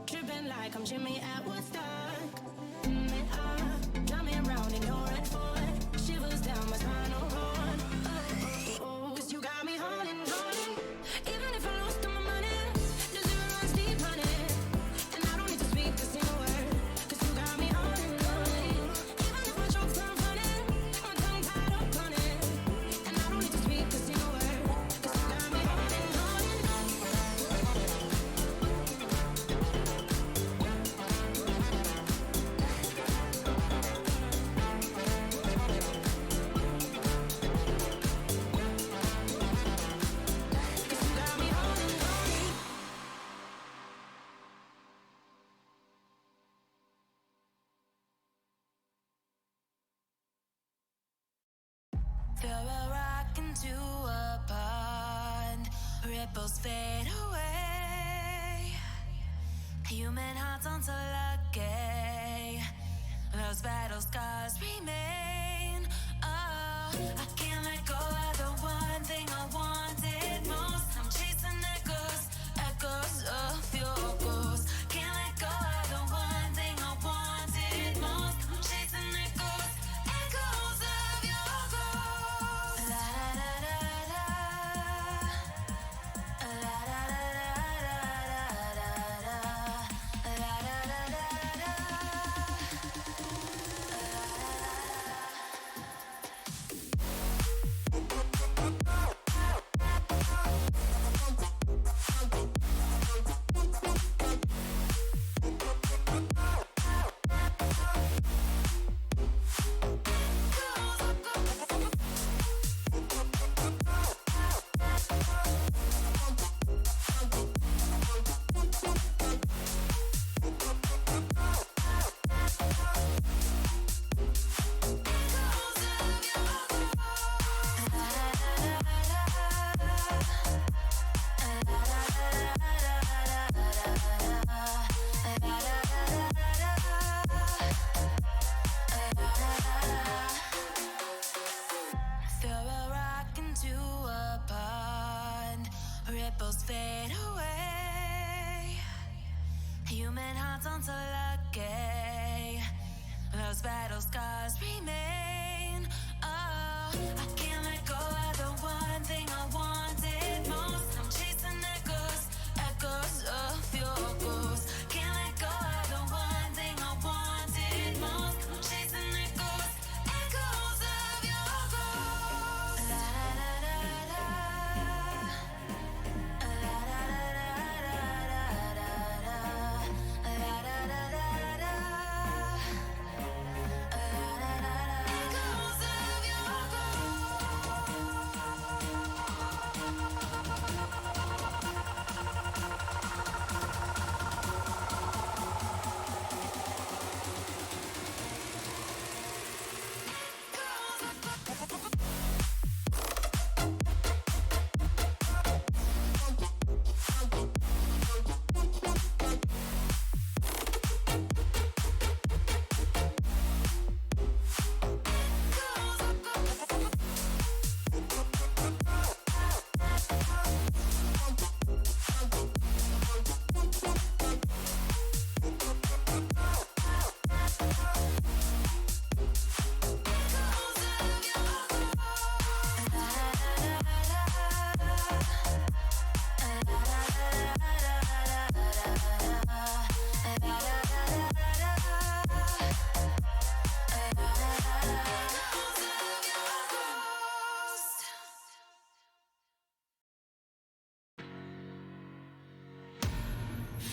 Tripping like I'm Jimmy at Woodstock. Got me around in your red Ford. Shivers down my spinal cord. Cause you got me holding, holding. Even if I lost all my money, the zero runs deep, honey. And I don't need to speak a single word. Cause you got me holding, holding. Even if my jokes aren't funny, my tongue tied up on it. And I don't need to speak a single word. Cause you got me holding, holding. Throw a rock into a pond, ripples fade away. Human hearts aren't so lucky, those battle scars remain. Oh, I can't let go of the one thing I wanted most. I'm chasing echoes, echoes of your ghost. Can't let go of the one thing I wanted most. I'm chasing echoes, echoes of your ghost. La da da da da, la da da da da da, la da da da da. Throw a rock into a pond, ripples fade away. Human hearts aren't so lucky, those battle scars remain. Oh, I can't let go of the one thing I wanted most. I'm chasing echoes, echoes of your ghost. Can't let go of the one thing I wanted most. I'm chasing echoes, echoes of your ghost. La da da da da, la da da da da, la da da da da, echoes of your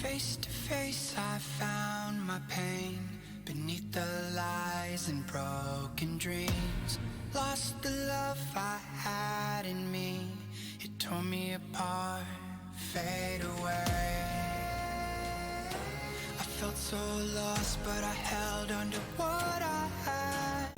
Face to face, I found my pain beneath the lies and broken dreams. Lost the love I had in me, it tore me apart, fade away. I felt so lost, but I held on to what I had.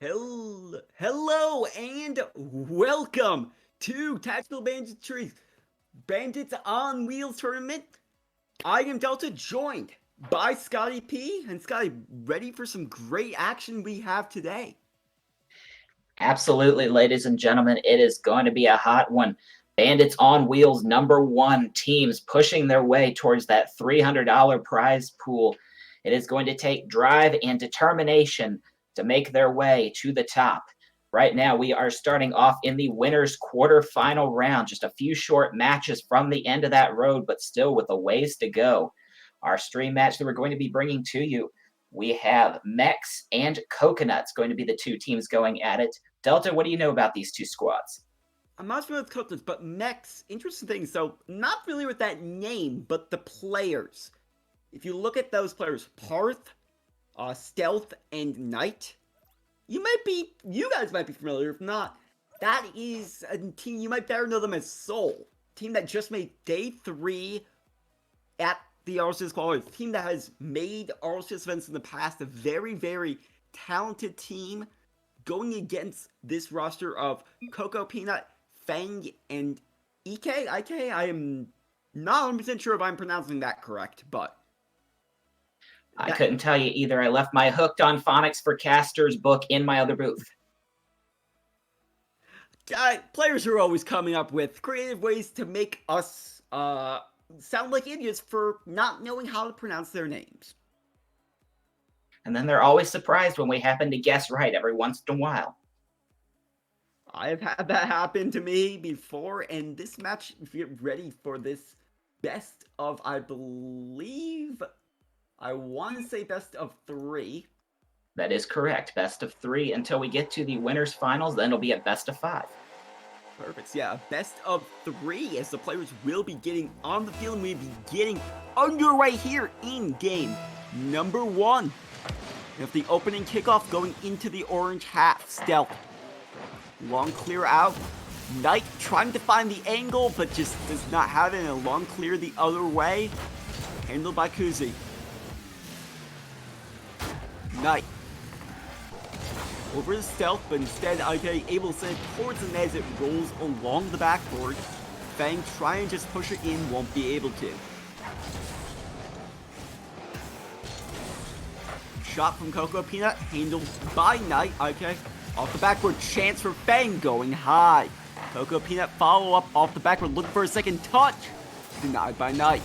Hello and welcome to Tactical Banditry Bandits on Wheels Tournament. I am Delta, joined by Scotty P. And Scotty, ready for some great action we have today? Absolutely, ladies and gentlemen, it is going to be a hot one. Bandits on Wheels #1 teams pushing their way towards that $300 prize pool. It is going to take drive and determination to make their way to the top. Right now, we are starting off in the winner's quarterfinal round, just a few short matches from the end of that road, but still with a ways to go. Our stream match that we're going to be bringing to you, we have Mechs and Coconuts going to be the two teams going at it. Delta, what do you know about these two squads? I'm not familiar with Coconuts, but Mechs, interesting thing. So, not familiar with that name, but the players. If you look at those players, Parth, Stealth, and Knight, you guys might be familiar. If not, that is a team, you might better know them as Soul. Team that just made day 3 at the RLCS qualifiers. Team that has made RLCS events in the past. A very, very talented team going against this roster of Coco Peanut, Fang, and EK. I am not 100% sure if I'm pronouncing that correct, but I couldn't tell you either. I left my Hooked on Phonics for Casters book in my other booth. Players are always coming up with creative ways to make us sound like idiots for not knowing how to pronounce their names. And then they're always surprised when we happen to guess right every once in a while. I've had that happen to me before, and this match, if you get ready for this best of, I believe, I want to say best of 3. That is correct. Best of 3 until we get to the winners finals. Then it'll be a best of 5. Perfect. Yeah, best of 3 as the players will be getting on the field and we'll be getting underway here in game number 1. With the opening kickoff going into the orange half. Stealth. Long clear out. Knight trying to find the angle, but just does not have it. And a long clear the other way. Handled by Kuzi. Knight. Over the Stealth, but instead IK able to send it towards the net as it rolls along the backboard. Fang try and just push it in, won't be able to. Shot from Coco Peanut, handled by Knight. IK off the backboard, chance for Fang going high. Coco Peanut follow up off the backboard, looking for a second touch. Denied by Knight.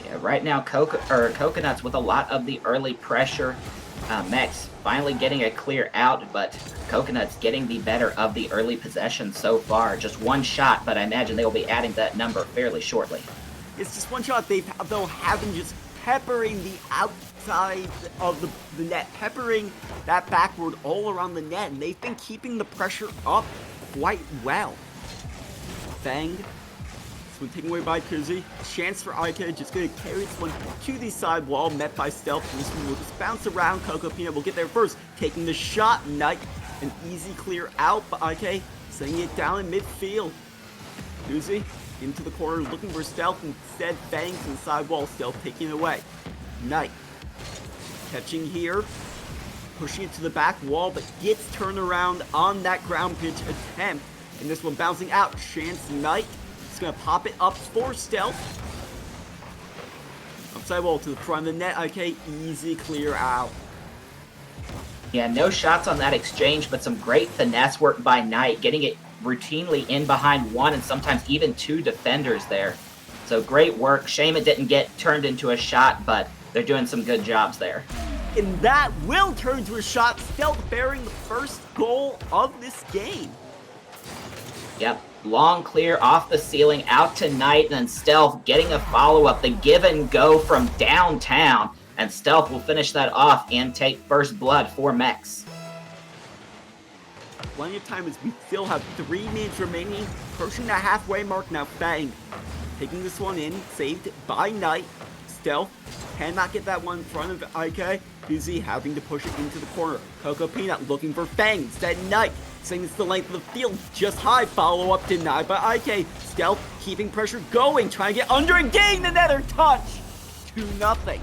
Yeah, right now Coconuts with a lot of the early pressure. Mechs finally getting a clear out, but Coconuts getting the better of the early possession so far. Just one shot, but I imagine they will be adding that number fairly shortly. It's just one shot. They've been just peppering the outside of the net, peppering that backward all around the net, and they've been keeping the pressure up quite well. Fang. This one taken away by Kuzi. Chance for IK, just gonna carry this one to the side wall, met by Stealth. This one will just bounce around. Coco Peanut will get there first, taking the shot. Knight, an easy clear out, but IK setting it down in midfield. Kuzi into the corner, looking for Stealth. Instead, Fang to the side wall. Stealth taking it away. Knight catching here, pushing it to the back wall, but gets turned around on that ground pitch attempt. And this one bouncing out. Chance Knight. Gonna pop it up for Stealth. Upside wall to the front of the net. IK, easy clear out. Yeah, no shots on that exchange, but some great finesse work by Knight, getting it routinely in behind one and sometimes even 2 defenders there. So great work. Shame it didn't get turned into a shot, but they're doing some good jobs there. And that will turn to a shot. Stealth bearing the first goal of this game. Yep. Long clear off the ceiling, out to Knight, and then Stealth getting a follow-up, the give and go from downtown, and Stealth will finish that off and take first blood for Mechs. Plenty of time as we still have 3 minutes remaining, approaching the halfway mark now. Fang taking this one in, saved by Knight. Stealth cannot get that one in front of IK. Kuzi having to push it into the corner. Coco Peanut looking for Fang, instead Knight saying it's the length of the field, just high, follow-up denied by IK. Stealth keeping pressure going, trying to get under and gain another touch. 2-0.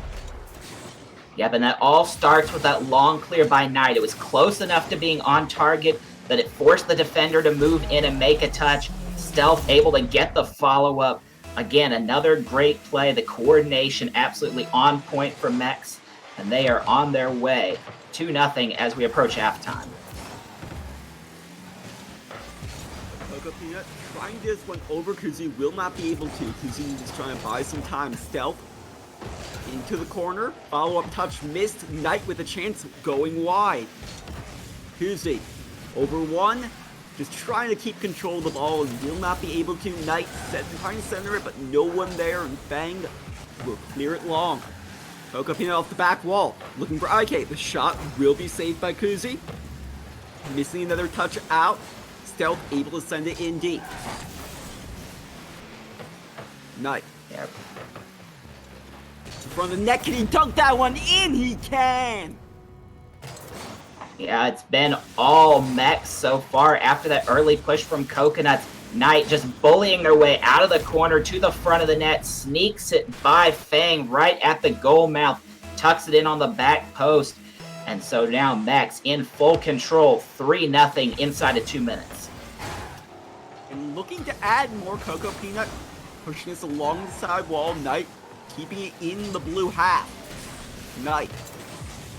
Yep, and that all starts with that long clear by Knight. It was close enough to being on target that it forced the defender to move in and make a touch. Stealth able to get the follow-up. Again, another great play. The coordination absolutely on point for Mex, and they are on their way 2-0 as we approach halftime. Coco Peanut trying this one over. Kuzi will not be able to. Kuzi is trying to buy some time. Stealth into the corner. Follow-up touch missed. Knight with a chance going wide. Kuzi over one. Just trying to keep control of the ball and will not be able to. Knight trying to center it, but no one there. And Fang will clear it long. Coco Peanut off the back wall. Looking for IK. The shot will be saved by Kuzi. Missing another touch out. Stealth able to send it in deep. Knight. Yep. In front of the net. Can he dunk that one in? He can! Yeah, it's been all Mex so far after that early push from Coconuts. Knight just bullying their way out of the corner to the front of the net, sneaks it by Fang right at the goal mouth, tucks it in on the back post, and so now Mex in full control, 3-0 inside of 2 minutes. And looking to add more Coco Peanut, pushing this along the side wall. Knight keeping it in the blue half. Knight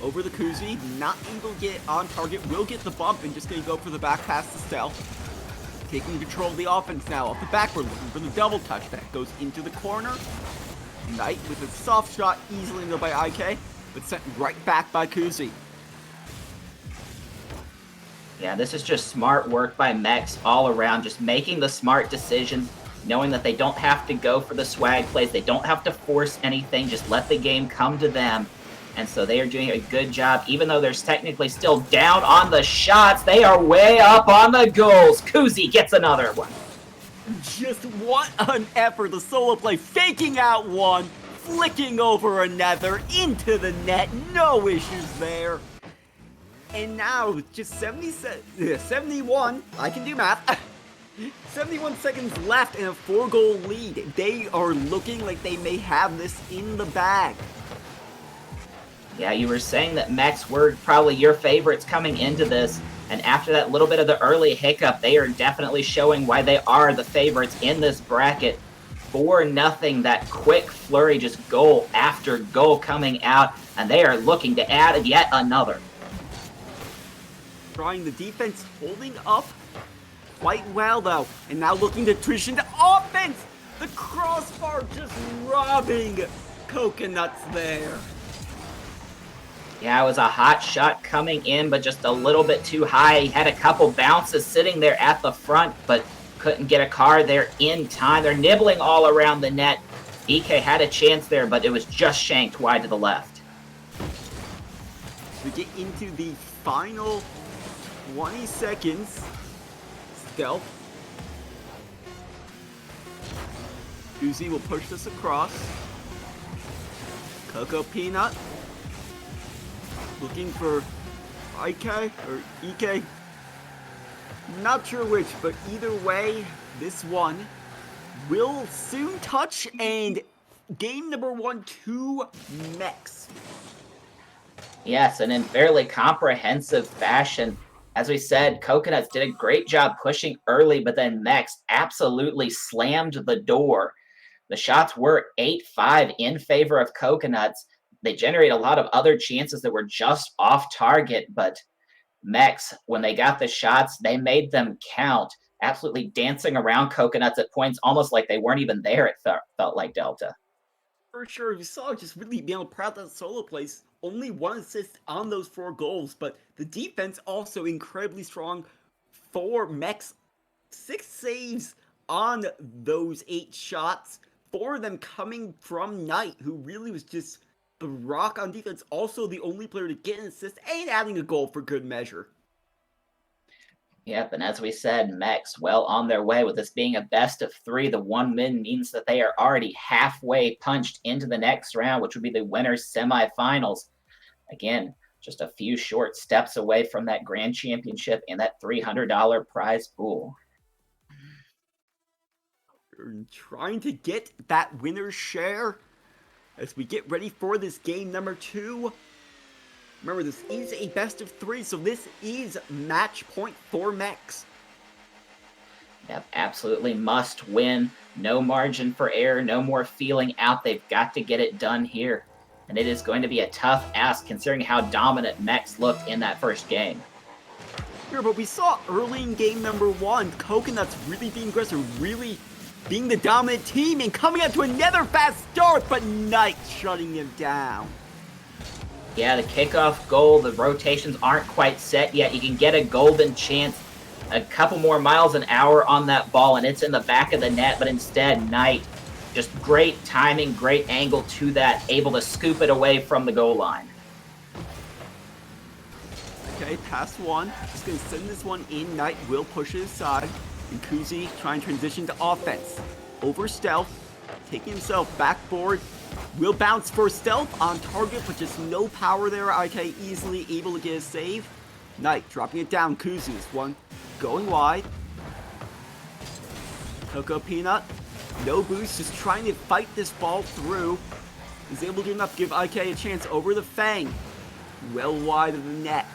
over the Kuzi, not able to get on target, will get the bump and just gonna go for the back pass to Stealth. Taking control of the offense now off the backward, looking for the double touch that goes into the corner. Knight with a soft shot, easily nailed by IK, but sent right back by Kuzi. Yeah, this is just smart work by Mex all around, just making the smart decisions, knowing that they don't have to go for the swag plays, they don't have to force anything, just let the game come to them. And so they are doing a good job, even though they're technically still down on the shots, they are way up on the goals. Kuzi gets another one. Just what an effort, the solo play, faking out one, flicking over another, into the net, no issues there. And now, just 71, I can do math, 71 seconds left and a 4-goal lead. They are looking like they may have this in the bag. Yeah, you were saying that Mex were probably your favorites coming into this, and after that little bit of the early hiccup, they are definitely showing why they are the favorites in this bracket. 4-0, that quick flurry, just goal after goal coming out, and they are looking to add yet another. Trying the defense, holding up quite well though, and now looking to transition to offense. The crossbar just robbing Coconuts there. Yeah, it was a hot shot coming in, but just a little bit too high. He had a couple bounces sitting there at the front, but couldn't get a card there in time. They're nibbling all around the net. EK had a chance there, but it was just shanked wide to the left. We get into the final 20 seconds. Stealth. Uzi will push this across. Coco Peanut looking for IK or EK. Not sure which, but either way, this one will soon touch, and game number 1 to Mex. Yes, and in fairly comprehensive fashion. As we said, Coconuts did a great job pushing early, but then Mex absolutely slammed the door. The shots were 8-5 in favor of Coconuts. They generate a lot of other chances that were just off target, but Mex, when they got the shots, they made them count, absolutely dancing around Coconuts at points, almost like they weren't even there, it felt like, Delta. For sure, you saw just really being proud of that solo plays. Only 1 assist on those 4 goals, but the defense also incredibly strong for Mex. 6 saves on those 8 shots, 4 of them coming from Knight, who really was just the rock on defense, also the only player to get an assist and adding a goal for good measure. Yep, and as we said, Mex well on their way with this being a best of 3. The 1 win means that they are already halfway punched into the next round, which would be the winners' semifinals. Again, just a few short steps away from that grand championship and that $300 prize pool. Trying to get that winner's share. as we get ready for this game number 2. Remember, this is a best of 3, so this is match point for Mex. Yep, absolutely must win. No margin for error, no more feeling out. They've got to get it done here. And it is going to be a tough ask considering how dominant Mex looked in that first game. Sure, but we saw early in game number 1, Coconuts really being aggressive, really being the dominant team, and coming out to another fast start, but Knight shutting him down. Yeah, the kickoff goal, the rotations aren't quite set yet. You can get a golden chance, a couple more miles an hour on that ball, and it's in the back of the net, but instead, Knight, just great timing, great angle to that, able to scoop it away from the goal line. Okay, pass one. Just going to send this one in. Knight will push it aside. And Kuzi trying to transition to offense. Over stealth. Taking himself backboard. Will bounce for stealth on target, but just no power there. IK easily able to get a save. Knight dropping it down. Kuzi this one. Going wide. Coco Peanut. No boost. Just trying to fight this ball through. Is able to do enough to give IK a chance over the Fang. Well wide of the net.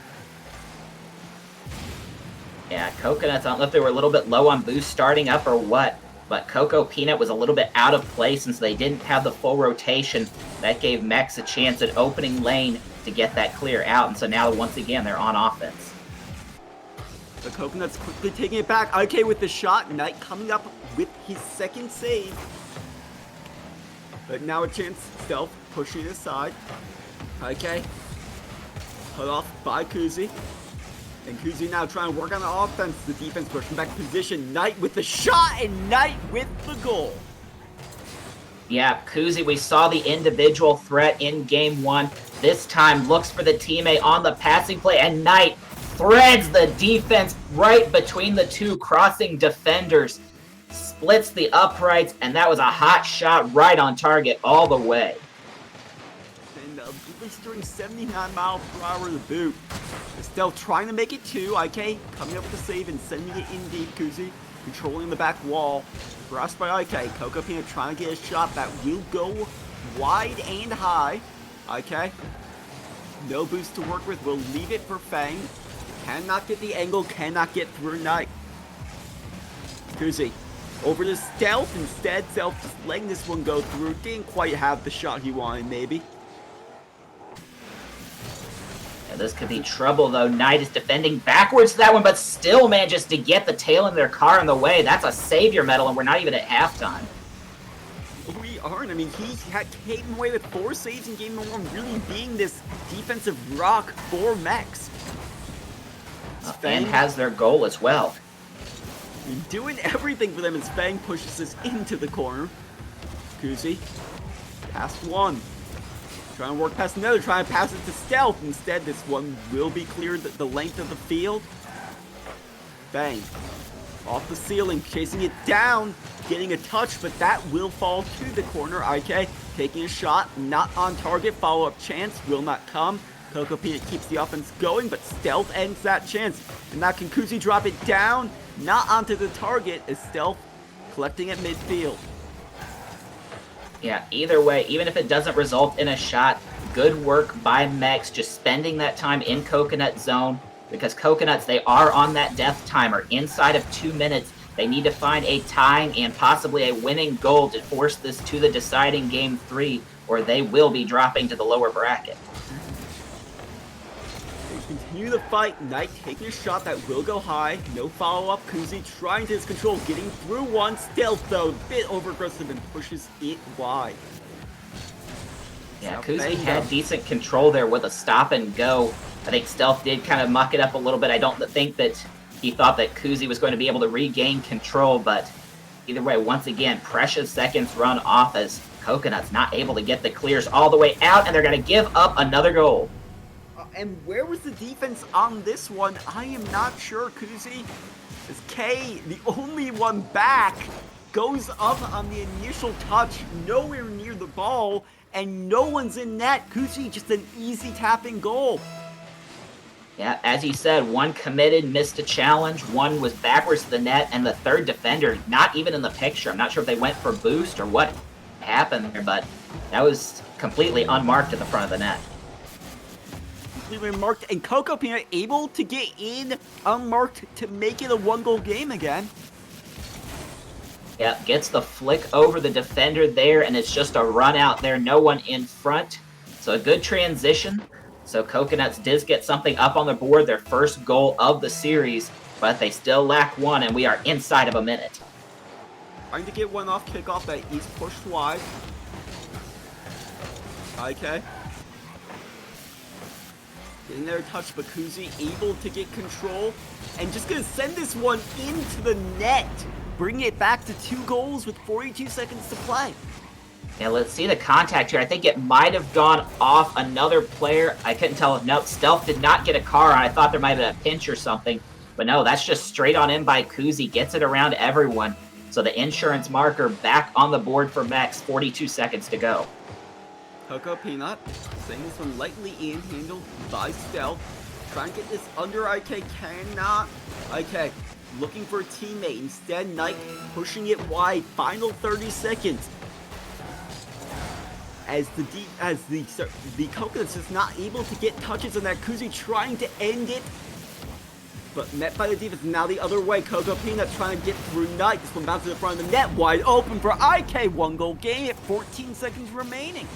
Yeah, Coconuts, I don't know if they were a little bit low on boost starting up or what, but Coco Peanut was a little bit out of place, and so they didn't have the full rotation. That gave Mex a chance at opening lane to get that clear out, and so now, once again, they're on offense. The Coconuts quickly taking it back. IK with the shot. Knight coming up with his second save. But now a chance. Stealth pushing it aside. IK cut off by Kuzi. And Kuzi now trying to work on the offense. The defense pushing back position. Knight with the shot and Knight with the goal. Yeah, Kuzi, we saw the individual threat in game 1. This time looks for the teammate on the passing play, and Knight threads the defense right between the two crossing defenders. Splits the uprights, and that was a hot shot right on target all the way. And blistering 79 miles per hour to boot. Estelle trying to make it 2. IK coming up with the save and sending it in deep. Kuzi controlling the back wall. Grasped by IK. Coco Peanut trying to get a shot that will go wide and high. IK. No boost to work with. Will leave it for Fang. Cannot get the angle. Cannot get through Knight. Kuzi over to Stealth. Instead, Stealth just letting this one go through. Didn't quite have the shot he wanted, maybe. Yeah, this could be trouble, though. Knight is defending backwards to that one, but still manages to get the tail in their car in the way. That's a savior medal, and we're not even at halftime. We aren't. I mean, he came away with 4 saves in game 1, really being this defensive rock for Mex. And has their goal as well. Doing everything for them as Fang pushes this into the corner. Kuzi, past one. Trying to work past another, trying to pass it to Stealth. Instead, this one will be cleared the length of the field. Bang. Off the ceiling, chasing it down, getting a touch, but that will fall to the corner. IK taking a shot, not on target. Follow-up chance will not come. Coco Peanut keeps the offense going, but Stealth ends that chance. And now can Kuzi drop it down? Not onto the target, as Stealth collecting at midfield. Yeah, either way, even if it doesn't result in a shot, good work by Mex, just spending that time in Coconut Zone, because Coconuts, they are on that death timer. Inside of 2 minutes, they need to find a tying and possibly a winning goal to force this to the deciding game 3, or they will be dropping to the lower bracket. They continue the fight. Knight taking a shot that will go high. No follow-up. Kuzi trying to his control, getting through one. Stealth, though, a bit over-aggressive and pushes it wide. Yeah, Kuzi had decent control there with a stop and go. I think Stealth did kind of muck it up a little bit. I don't think that he thought that Kuzi was going to be able to regain control, but either way, once again, precious seconds run off as Coconut's not able to get the clears all the way out, and they're going to give up another goal. And where was the defense on this one? I am not sure. Kuzi is K, the only one back, goes up on the initial touch, nowhere near the ball, and no one's in net. Kuzi just an easy tapping goal. Yeah, as you said, one committed, missed a challenge, one was backwards to the net, and the third defender not even in the picture. I'm not sure if they went for boost or what happened there, but that was completely unmarked at the front of the net. Completely unmarked, and Coco Peanut able to get in unmarked to make it a 1-goal game again. Yep, gets the flick over the defender there, and it's just a run out there. No one in front. So a good transition. So Coconuts does get something up on the board, their first goal of the series, but they still lack one, and we are inside of a minute. Trying to get one off kickoff that is pushed wide. Okay. Getting there, touch Bakuzi, able to get control, and just gonna send this one into the net. Bring it back to 2 goals with 42 seconds to play. Now let's see the contact here. I think it might have gone off another player. I couldn't tell. Nope, Stealth did not get a car on. I thought there might have been a pinch or something. But no, that's just straight on in by Kuzi. Gets it around everyone. So the insurance marker back on the board for Mex. 42 seconds to go. Coco Peanut, sending this one lightly in, handled by Stealth. Trying to get this under IK, cannot. IK looking for a teammate. Instead, Knight pushing it wide. Final 30 seconds. As the Coconuts is not able to get touches on that, Kuzi trying to end it, but met by the defense. Now the other way, Coco Peanut trying to get through Knight. This one bounces in front of the net, wide open for IK. 1-goal game at 14 seconds remaining.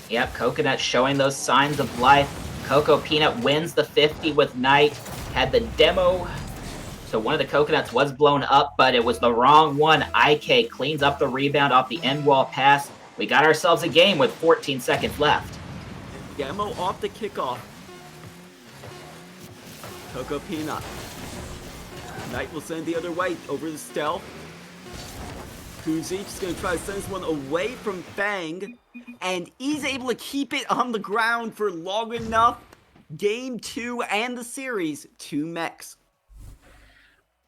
Yep, Coconut showing those signs of life. Coco Peanut wins the 50 with Knight. Had the demo, so one of the Coconuts was blown up, but it was the wrong one. IK cleans up the rebound off the end wall pass. We got ourselves a game with 14 seconds left. Demo off the kickoff. Coco Peanut. Knight will send the other way over the Stealth. Kuzi just going to try to send this one away from Fang. And he's able to keep it on the ground for long enough. Game 2 and the series to Mex.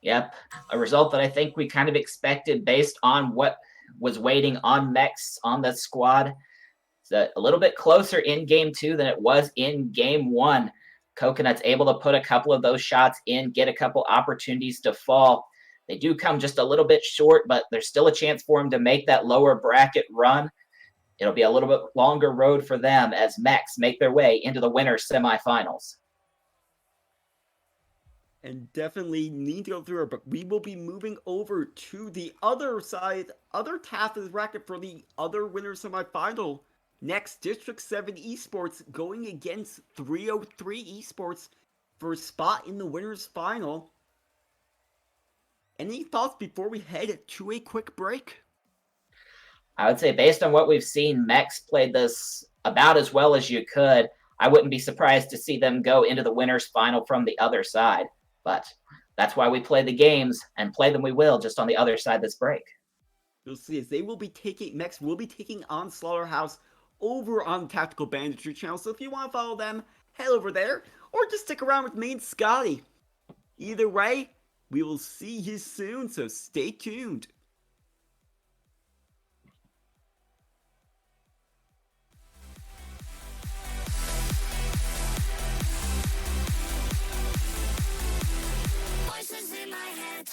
Yep, a result that I think we kind of expected based on what was waiting on Mex on the squad. It's a little bit closer in game 2 than it was in game 1. Coconuts able to put a couple of those shots in, get a couple opportunities to fall. They do come just a little bit short, but there's still a chance for them to make that lower bracket run. It'll be a little bit longer road for them as Mex make their way into the winners semifinals. And definitely need to go through it, but we will be moving over to the other side, other half of the bracket for the other winners semifinal. Next, District 7 Esports going against 303 Esports for a spot in the winners final. Any thoughts before we head to a quick break? I would say based on what we've seen, Mex played this about as well as you could. I wouldn't be surprised to see them go into the winners final from the other side. But that's why we play the games, and play them we will, just on the other side of this break. You'll see as they will be taking, Mex will be taking on Slaughterhouse over on the Tactical Banditry channel. So if you want to follow them, head over there, or just stick around with me and Scotty. Either way, we will see you soon, so stay tuned. Voices in my head.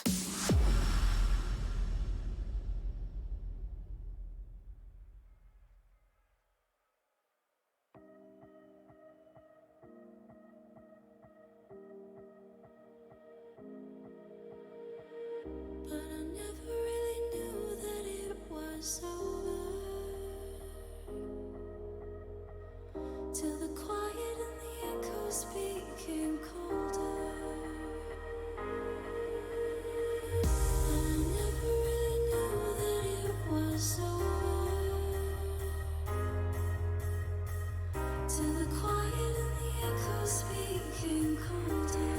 But I never really knew that it was over till the quiet and the echoes became colder. But I never really knew that it was over till the quiet and the echoes became colder.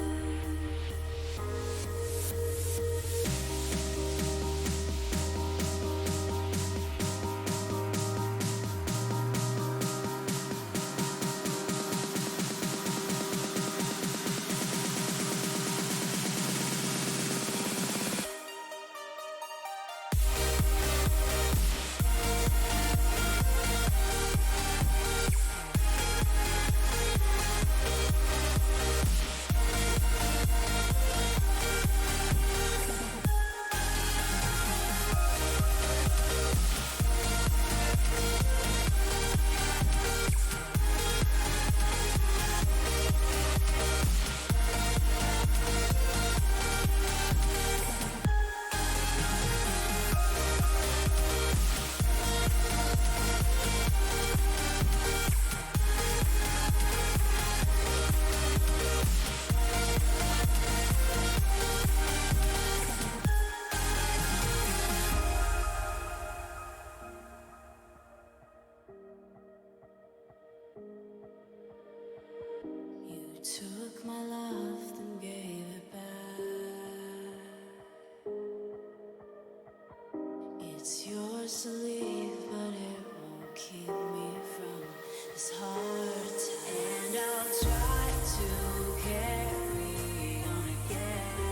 took my love, then gave it back. It's yours to leave, but it won't keep me from this hard time. And I'll try to carry on again,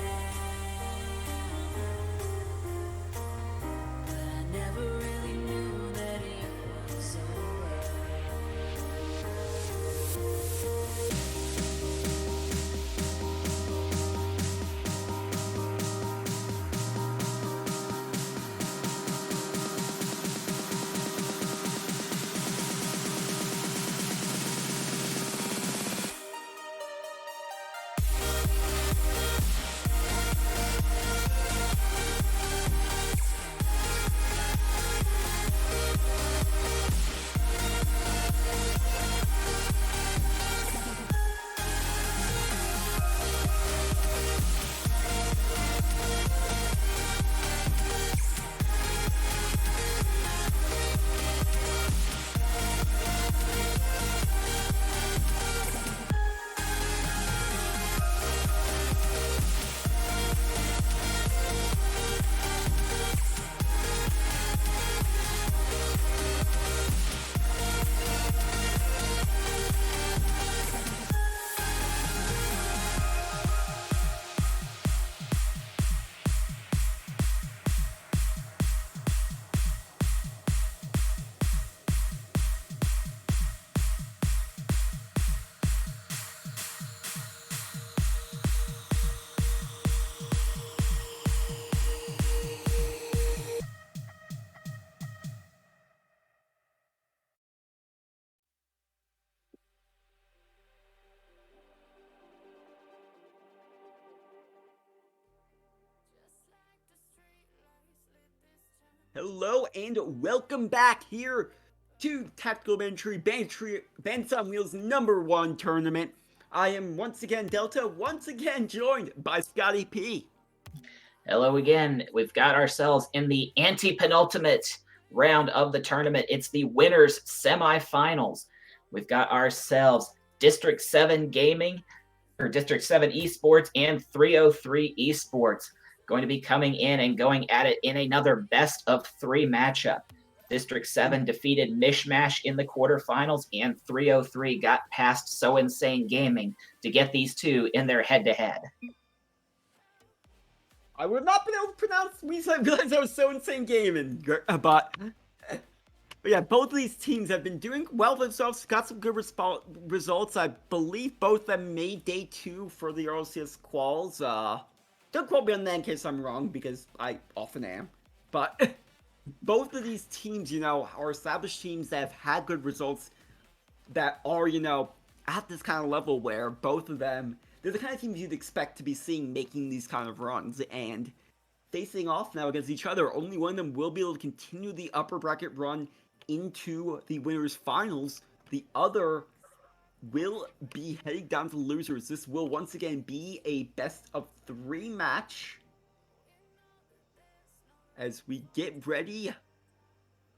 but I never really knew that it was over. Hello and welcome back here to Tactical Banditry, Bandits on Wheels #1 tournament. I am once again Delta, once again joined by Scotty P. Hello again. We've got ourselves in the anti-penultimate round of the tournament. It's the winners semifinals. We've got ourselves District 7 Gaming, or District 7 Esports, and 303 Esports going to be coming in and going at it in another best of 3 matchup. District 7 defeated Mishmash in the quarterfinals, and 303 got past So Insane Gaming to get these two in their head-to-head. I would not be able to pronounce realize I was So Insane Gaming, but yeah, both of these teams have been doing well themselves, got some good results. I believe both of them made day 2 for the RLCS quals. Don't quote me on that in case I'm wrong, because I often am. But both of these teams, you know, are established teams that have had good results that are, you know, at this kind of level where both of them, they're the kind of teams you'd expect to be seeing making these kind of runs. And facing off now against each other, only one of them will be able to continue the upper bracket run into the winners finals. The other will be heading down to the losers. This will once again be a best of 3 match as we get ready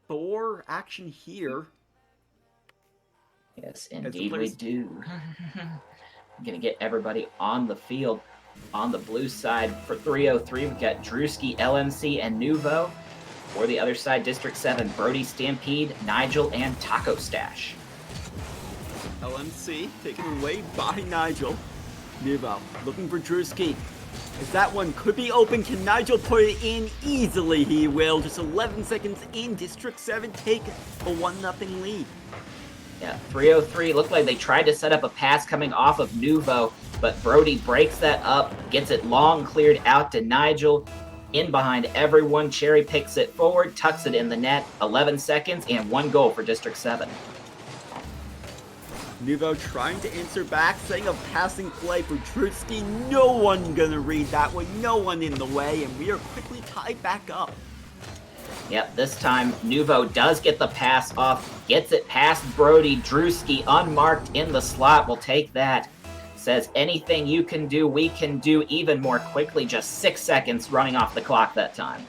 for action here. Yes, indeed we do. I'm going to get everybody on the field. On the blue side for 303, we've got Drewski, LMC, and Nuvo. For the other side, District 7, Brody Stampede, Nigel, and Taco Stash. LMC taken away by Nigel. Nuvo looking for Drewski. If that one could be open, can Nigel put it in? Easily he will. Just 11 seconds in, District 7 take a 1-0 lead. Yeah, 303 looked like they tried to set up a pass coming off of Nuvo, but Brody breaks that up, gets it long cleared out to Nigel. In behind everyone, Cherry picks it forward, tucks it in the net. 11 seconds and 1 goal for District 7. Nuvo trying to answer back, setting a passing play for Drewski. No one gonna read that one, no one in the way, and we are quickly tied back up. Yep, this time Nuvo does get the pass off, gets it past Brody. Drewski unmarked in the slot will take that. Says anything you can do, we can do even more quickly. Just 6 seconds running off the clock that time.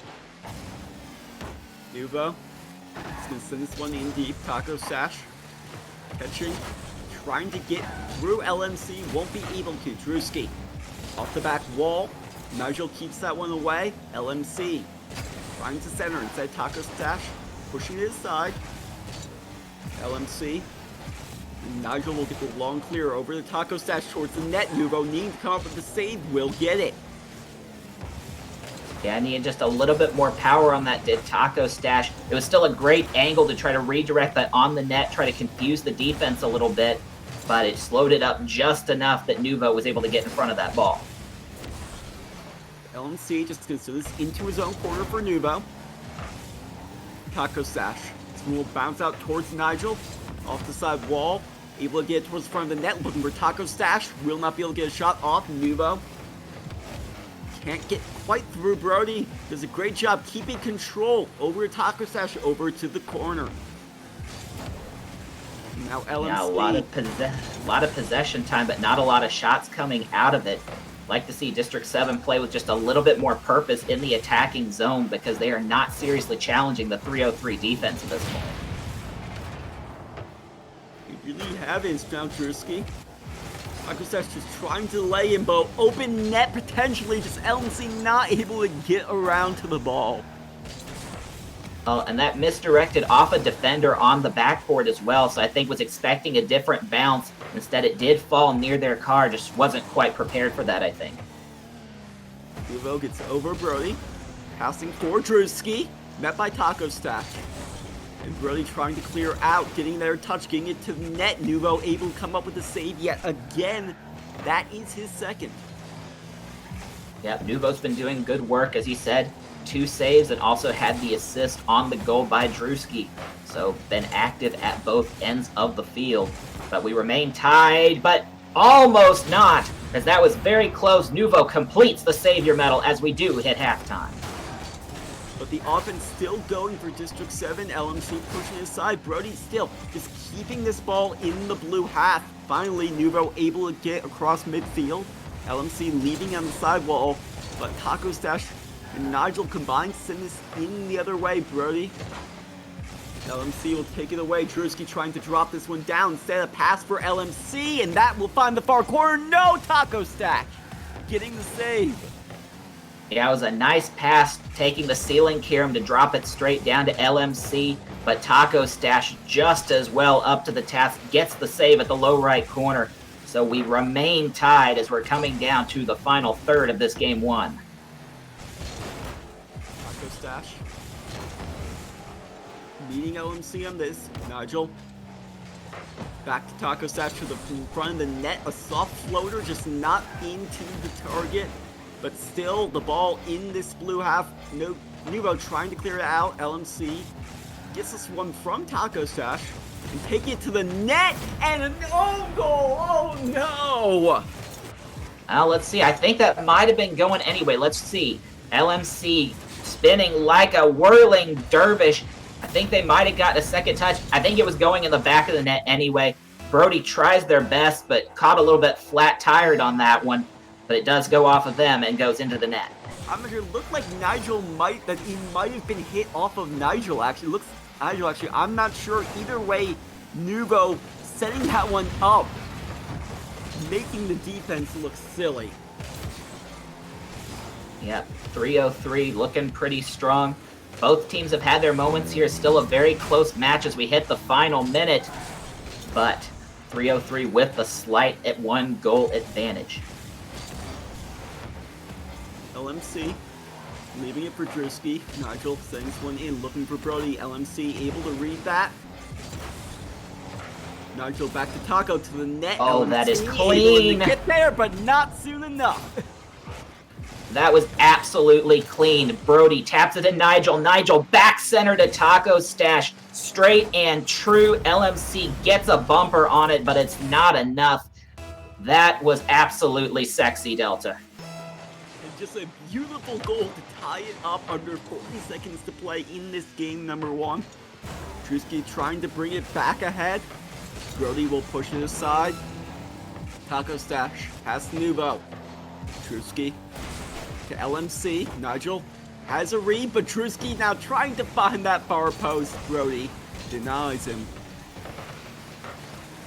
Nuvo is gonna send this one in deep. Taco Stash catching, trying to get through LMC, won't be able to. Drewski off the back wall. Nigel keeps that one away. LMC trying to center inside Taco Stash, pushing it aside. LMC. Nigel will get the long clear over the Taco Stash towards the net. Nuvo needing to come up with the save, will get it. Yeah, I needed just a little bit more power on that Taco Stash. It was still a great angle to try to redirect that on the net, try to confuse the defense a little bit, but it slowed it up just enough that Nuvo was able to get in front of that ball. LMC just gonna send this into his own corner for Nuvo. Taco Stash. This one will bounce out towards Nigel, off the side wall. Able to get it towards the front of the net, looking for Taco Stash. Will not be able to get a shot off. Nuvo can't get quite through. Brody does a great job keeping control over Taco Stash over to the corner. Now LMC. Yeah, a lot of possession time, but not a lot of shots coming out of it. Like to see District 7 play with just a little bit more purpose in the attacking zone because they are not seriously challenging the 303 defense at this point. You really haven't, now, Drewski. Taco Stash just trying to lay in, but open net potentially, just LMC not able to get around to the ball. Oh, and that misdirected off a defender on the backboard as well, so I think was expecting a different bounce. Instead, it did fall near their car, just wasn't quite prepared for that, I think. Nuvo gets over Brody, passing for Drewski, met by Taco Stash. And Brody trying to clear out, getting their touch, getting it to the net. Nuvo able to come up with a save yet again. That is his second. Yeah, Nuvo's been doing good work, as he said. 2 saves and also had the assist on the goal by Drewski. So been active at both ends of the field. But we remain tied, but almost not, as that was very close. Nuvo completes the Savior medal as we do hit halftime. But the offense still going for District 7. LMC pushing aside. Brody still just keeping this ball in the blue half. Finally, Nuvo able to get across midfield. LMC leaving on the sidewall, but Taco Stash and Nigel combined send this in the other way. Brody. LMC will take it away. Drewski trying to drop this one down. Instead, a pass for LMC, and that will find the far corner. No, Taco Stash getting the save. Yeah, it was a nice pass, taking the ceiling Kirim to drop it straight down to LMC, but Taco Stash just as well up to the task, gets the save at the low right corner. So we remain tied as we're coming down to the final third of this game 1. Taco Stash meeting LMC on this. Nigel back to Taco Stash to the front of the net. A soft floater, just not into the target. But still, the ball in this blue half. No, Nuvo trying to clear it out. LMC gets this one from Taco Stash and take it to the net, and an own goal. Oh no! Let's see. I think that might have been going anyway. Let's see. LMC spinning like a whirling dervish. I think they might have gotten a second touch. I think it was going in the back of the net anyway. Brody tries their best, but caught a little bit flat-tired on that one. But it does go off of them and goes into the net. I'm not sure. It looked like Nigel might have been hit off of Nigel. Actually, I'm not sure. Either way, Nuvo setting that one up, making the defense look silly. Yep, 303 looking pretty strong. Both teams have had their moments here. Still a very close match as we hit the final minute. But 303 with the slight at 1 goal advantage. LMC leaving it for Drewski. Nigel sending this one in, looking for Brody. LMC able to read that. Nigel back to Taco to the net. Oh, LMC that is able clean. to get there, but not soon enough. That was absolutely clean. Brody taps it in Nigel. Nigel back center to Taco Stash. Straight and true. LMC gets a bumper on it, but it's not enough. That was absolutely sexy, Delta. Just a beautiful goal to tie it up under 40 seconds to play in this game number 1. Drewski trying to bring it back ahead. Brody will push it aside. Taco Stash has Nuvo. Drewski to LMC. Nigel has a read, but Drewski now trying to find that far post. Brody denies him.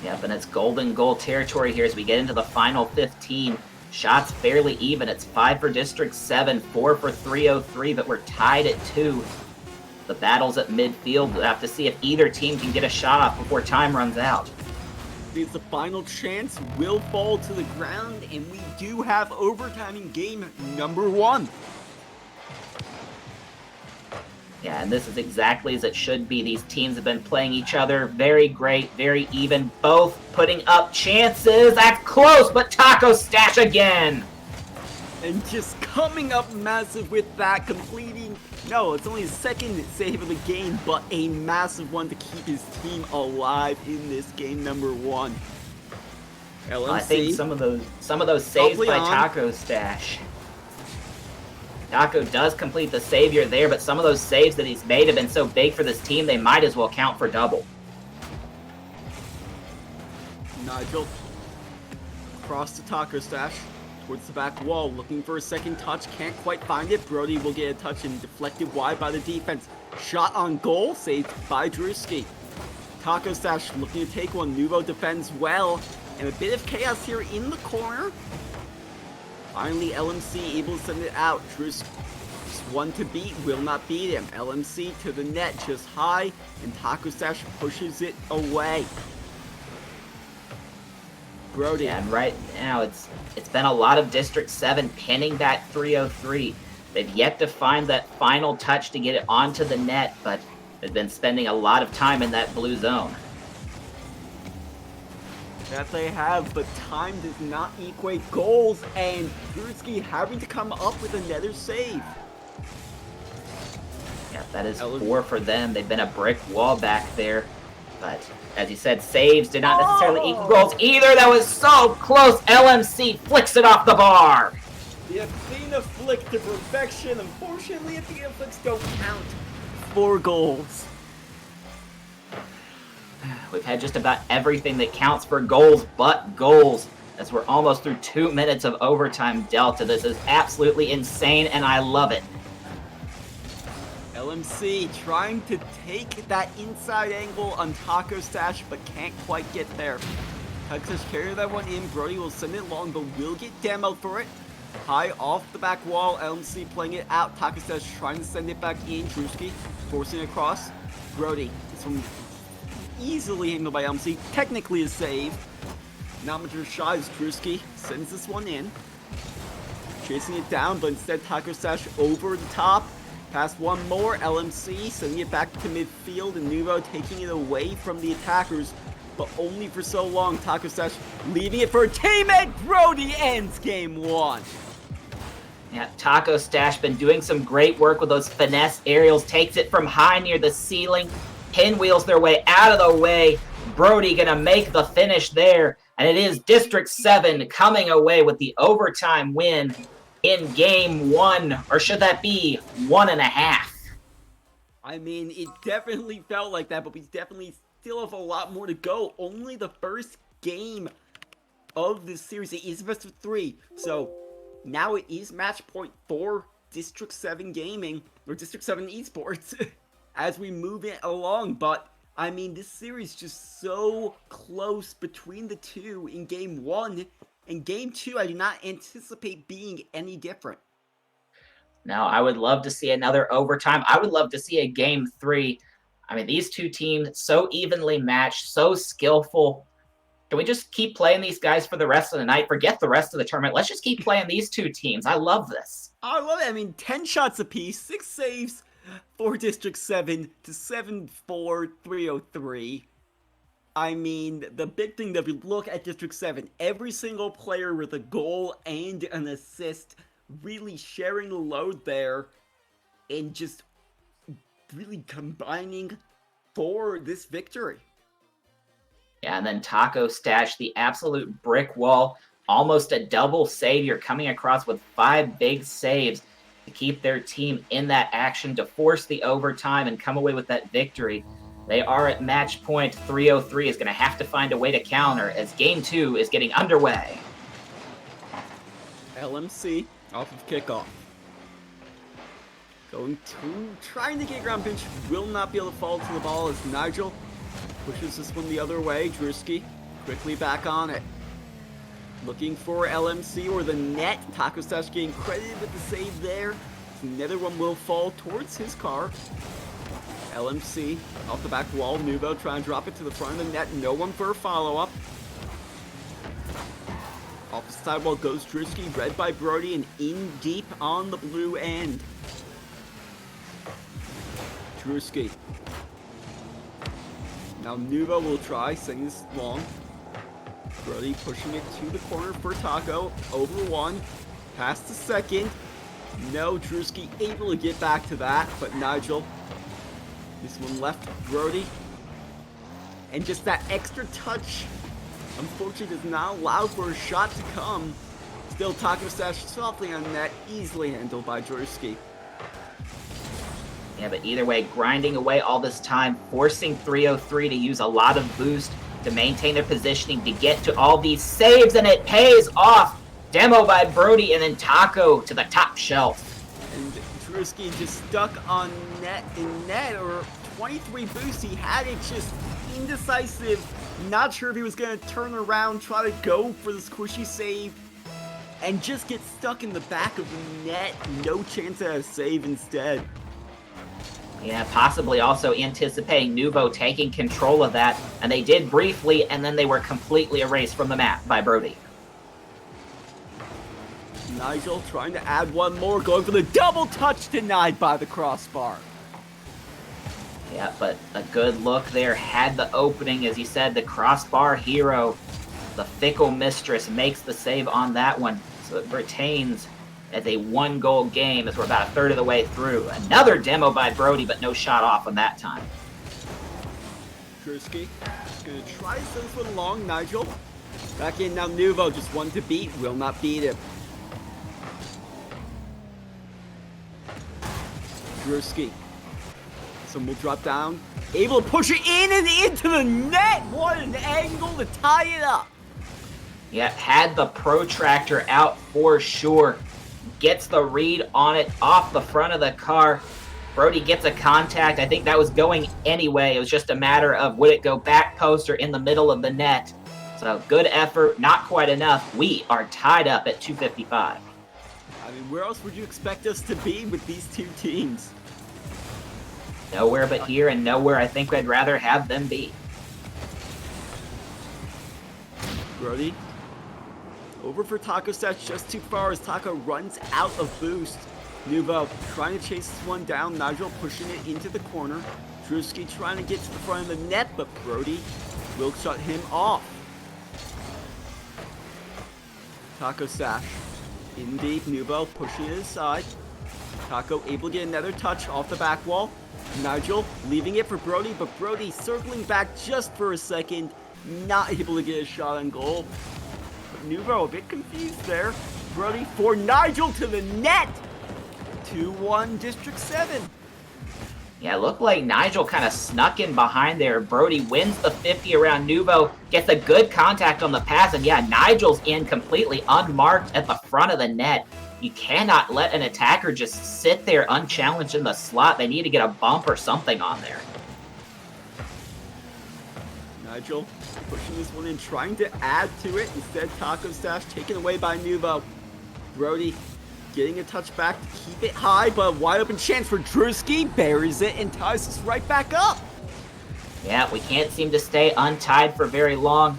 Yep, and it's golden goal territory here as we get into the final 15. Shots fairly even. It's 5 for District 7, 4 for 303, but we're tied at 2. The battle's at midfield. We'll have to see if either team can get a shot off before time runs out. Because the final chance will fall to the ground, and we do have overtime in game number 1. Yeah, and this is exactly as it should be. These teams have been playing each other very great, very even, both putting up chances. That's close, but Taco Stash again. And just coming up massive with that, completing, no, it's only his second save of the game, but a massive one to keep his team alive in this game number 1. LMC. I think some of those saves by Taco Stash. Taco does complete the savior there, but some of those saves that he's made have been so big for this team, they might as well count for double. Nigel, across the Taco Stash, towards the back wall, looking for a second touch, can't quite find it. Brody will get a touch and deflected wide by the defense. Shot on goal, saved by Drewski. Taco Stash looking to take one, Nuvo defends well, and a bit of chaos here in the corner. Finally, LMC able to send it out. Drewski, one to beat, will not beat him. LMC to the net, just high, and Taco Stash pushes it away. Brody. And right now, it's been a lot of District 7 pinning that 303. They've yet to find that final touch to get it onto the net, but they've been spending a lot of time in that blue zone. That they have, but time does not equate goals, and Drewski having to come up with another save. Yeah, that is 4 for them. They've been a brick wall back there, but as you said, saves did not necessarily equal goals either. That was so close. LMC flicks it off the bar. The Athena flick to perfection. Unfortunately, Athena flicks don't count. 4 goals. We've had just about everything that counts for goals but goals, as we're almost through 2 minutes of overtime delta. This is absolutely insane, and I love it. LMC trying to take that inside angle on Taco Stash, but can't quite get there. Taco Stash carry that one in. Brody will send it long, but will get demoed for it. High off the back wall. LMC playing it out. Taco Stash trying to send it back in. Drewski forcing it across. Brody. This one easily handled by LMC. Technically a save. Not much of a shot as Drewski sends this one in. Chasing it down, but instead Taco Stash over the top. Past one more, LMC sending it back to midfield, and Nuvo taking it away from the attackers, but only for so long. Taco Stash leaving it for a teammate. Brody ends game 1. Yeah, Taco Stash been doing some great work with those finesse aerials. Takes it from high near the ceiling. Pinwheels their way out of the way. Brody gonna make the finish there, and it is District 7 coming away with the overtime win in game 1, or should that be 1.5? I mean, it definitely felt like that, but we definitely still have a lot more to go. Only the first game of this series. It is best of 3, so now it is match point for District 7 Gaming, or District 7 Esports, as we move it along. But, I mean, this series just so close between the two in game 1. In game 2, I do not anticipate being any different. Now, I would love to see another overtime. I would love to see a game 3. I mean, these two teams so evenly matched, so skillful. Can we just keep playing these guys for the rest of the night? Forget the rest of the tournament. Let's just keep playing these two teams. I love this. I love it. I mean, 10 shots apiece, 6 saves for District 7 to 7 for 303. I mean, the big thing that we look at District 7, every single player with a goal and an assist really sharing the load there and just really combining for this victory. Yeah, and then Taco Stash, the absolute brick wall, almost a double savior, coming across with 5 big saves to keep their team in that action, to force the overtime and come away with that victory. They are at match point. 303 is going to have to find a way to counter as game 2 is getting underway. LMC off of kickoff. Trying to get ground pinch, will not be able to fall to the ball as Nigel pushes this one the other way. Drewski Quickly back on it. Looking for LMC or the net. Taco Stash getting credited with the save there. Another one will fall towards his car. LMC off the back wall. Nuvo trying to drop it to the front of the net. No one for a follow-up. Off the sidewall goes Drewski, read by Brody, and in deep on the blue end. Drewski. Now Nuvo will try, sending this long. Brody pushing it to the corner for Taco. Over one. Past the second. No, Drewski able to get back to that, but Nigel. This one left Brody. And just that extra touch, unfortunately, does not allow for a shot to come. Still, Taco Stash softly on net, easily handled by Drewski. Yeah, but either way, grinding away all this time, forcing 303 to use a lot of boost to maintain their positioning, to get to all these saves, and it pays off. Demo by Brody, and then Taco to the top shelf. And Drewski just stuck on net in net, or 23 boosts. He had it, just indecisive. Not sure if he was going to turn around, try to go for the squishy save, and just get stuck in the back of the net. No chance at a save instead. Yeah, possibly also anticipating Nuvo taking control of that, and they did briefly, and then they were completely erased from the map by Brody. Nigel trying to add one more, going for the double touch, denied by the crossbar. Yeah, but a good look there, had the opening, as you said, the crossbar hero, the fickle mistress, makes the save on that one, so it retains as a one-goal game as we're about a third of the way through. Another demo by Brody, but no shot off on that time. Drewski gonna try to send this one long. Nigel back in now. Nuvo just one to beat, will not beat him. Drewski. Some will drop down, able to push it in and into the net. What an angle to tie it up. Yeah, had the protractor out for sure. Gets the read on it off the front of the car. Brody gets a contact. I think that was going anyway. It was just a matter of would it go back post or in the middle of the net. So good effort, not quite enough. We are tied up at 255. I mean, where else would you expect us to be with these two teams? Nowhere but here, and nowhere I think I'd rather have them be. Brody over for Taco Stash, just too far as Taco runs out of boost. Nuvo trying to chase this one down. Nigel pushing it into the corner. Drewski trying to get to the front of the net, but Brody will shut him off. Taco Stash in deep. Nuvo pushing it aside. Taco able to get another touch off the back wall. Nigel leaving it for Brody, but Brody circling back just for a second, not able to get a shot on goal. But Nuvo a bit confused there. Brody for Nigel to the net. 2-1 District 7. Yeah, it looked like Nigel kind of snuck in behind there. Brody wins the 50 around Nuvo, gets a good contact on the pass, and yeah, Nigel's in completely unmarked at the front of the net. You cannot let an attacker just sit there unchallenged in the slot. They need to get a bump or something on there. Nigel pushing this one in, trying to add to it. Instead, Taco Stash taken away by Nuvo. Brody getting a touch back to keep it high, but wide open chance for Drewski. Buries it and ties us right back up. Yeah, we can't seem to stay untied for very long.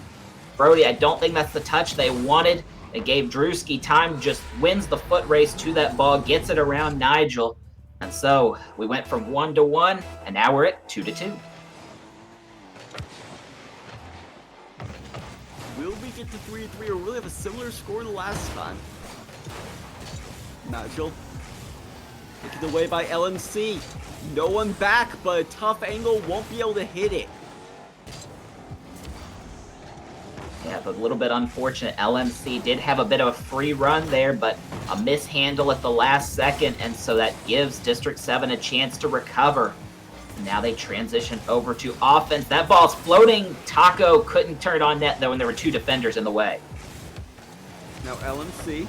Brody, I don't think that's the touch they wanted. It gave Drewski time, just wins the foot race to that ball, gets it around Nigel. And so we went from 1-1, and now we're at 2-2. Will we get to 3-3, or will we have a similar score to last time? Nigel taken away by LMC. No one back, but a tough angle, won't be able to hit it. Yeah, but a little bit unfortunate. LMC did have a bit of a free run there, but a mishandle at the last second, and so that gives District 7 a chance to recover. Now they transition over to offense. That ball's floating. Taco couldn't turn it on net, though, and there were two defenders in the way. Now LMC.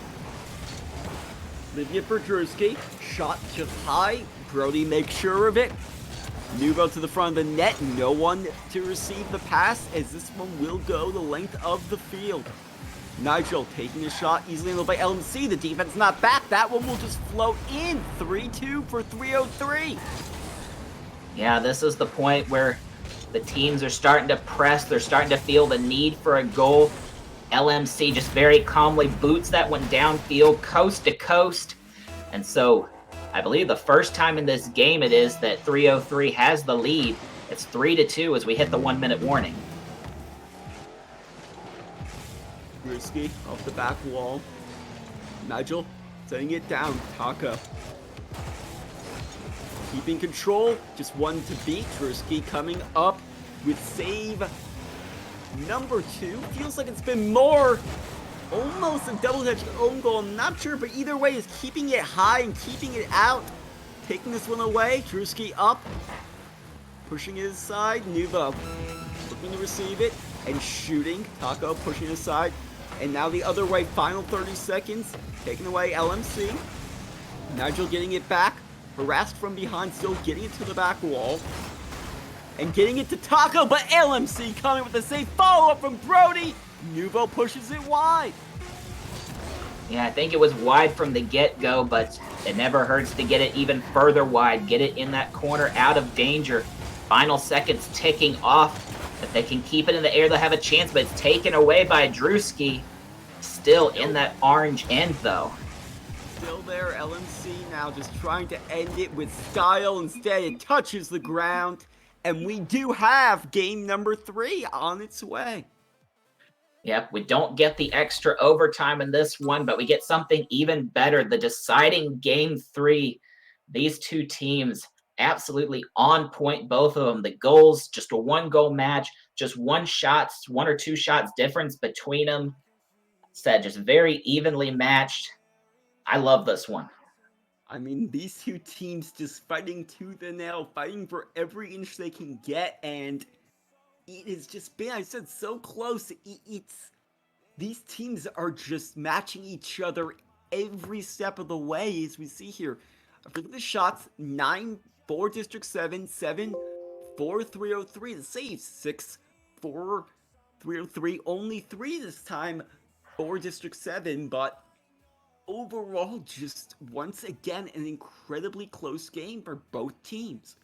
Livia for Drewski. Shot just high. Brody makes sure of it. Nuvo to the front of the net. No one to receive the pass, as this one will go the length of the field. Nigel taking a shot, easily handled by LMC. The defense not back. That one will just float in. 3-2 for 303. Yeah, this is the point where the teams are starting to press. They're starting to feel the need for a goal. LMC just very calmly boots that one downfield, coast to coast. And so I believe the first time in this game it is that 303 has the lead. It's 3-2 as we hit the 1-minute warning. Risky off the back wall. Nigel setting it down. Taco keeping control. Just one to beat. Drewski coming up with save number 2. Feels like it's been more. Almost a double-edged own goal. I'm not sure, but either way is keeping it high and keeping it out. Taking this one away. Drewski up. Pushing it aside. Nuvo looking to receive it and shooting. Taco pushing it aside. And now the other way, final 30 seconds. Taking away LMC. Nigel getting it back. Harassed from behind, still getting it to the back wall. And getting it to Taco, but LMC coming with the save follow-up from Brody. Nuvo pushes it wide. Yeah, I think it was wide from the get-go, but it never hurts to get it even further wide. Get it in that corner, out of danger. Final seconds ticking off. If they can keep it in the air, they'll have a chance, but it's taken away by Drewski. Still in that orange end, though. Still there, LMC now just trying to end it with style. Instead, it touches the ground. And we do have game number 3 on its way. Yep, we don't get the extra overtime in this one, but we get something even better. The deciding game 3. These two teams absolutely on point, both of them. The goals, just a 1-goal match, just 1 or 2 shots difference between them. Said just very evenly matched. I love this one. I mean, these two teams just fighting tooth and nail, fighting for every inch they can get, and it has just been, I said, so close. These teams are just matching each other every step of the way, as we see here. For the shots, 9 for District 7, 7 for 303. The saves, 6 for 303. Only 3 this time for District 7, but overall, just once again, an incredibly close game for both teams.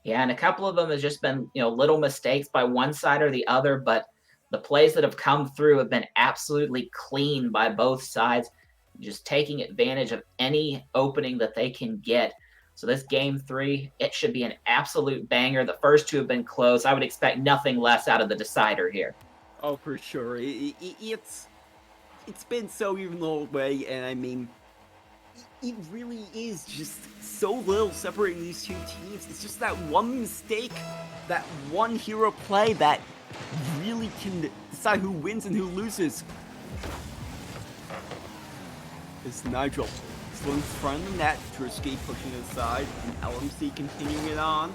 Yeah, and a couple of them has just been, little mistakes by one side or the other, but the plays that have come through have been absolutely clean by both sides, just taking advantage of any opening that they can get. So this game 3, it should be an absolute banger. The first 2 have been close. I would expect nothing less out of the decider here. Oh, for sure. It's been so even the whole way, and I mean, it really is just so little separating these two teams. It's just that one mistake, that one hero play that really can decide who wins and who loses. It's Nigel still in front of the net. Drewski pushing it aside, and LMC continuing it on.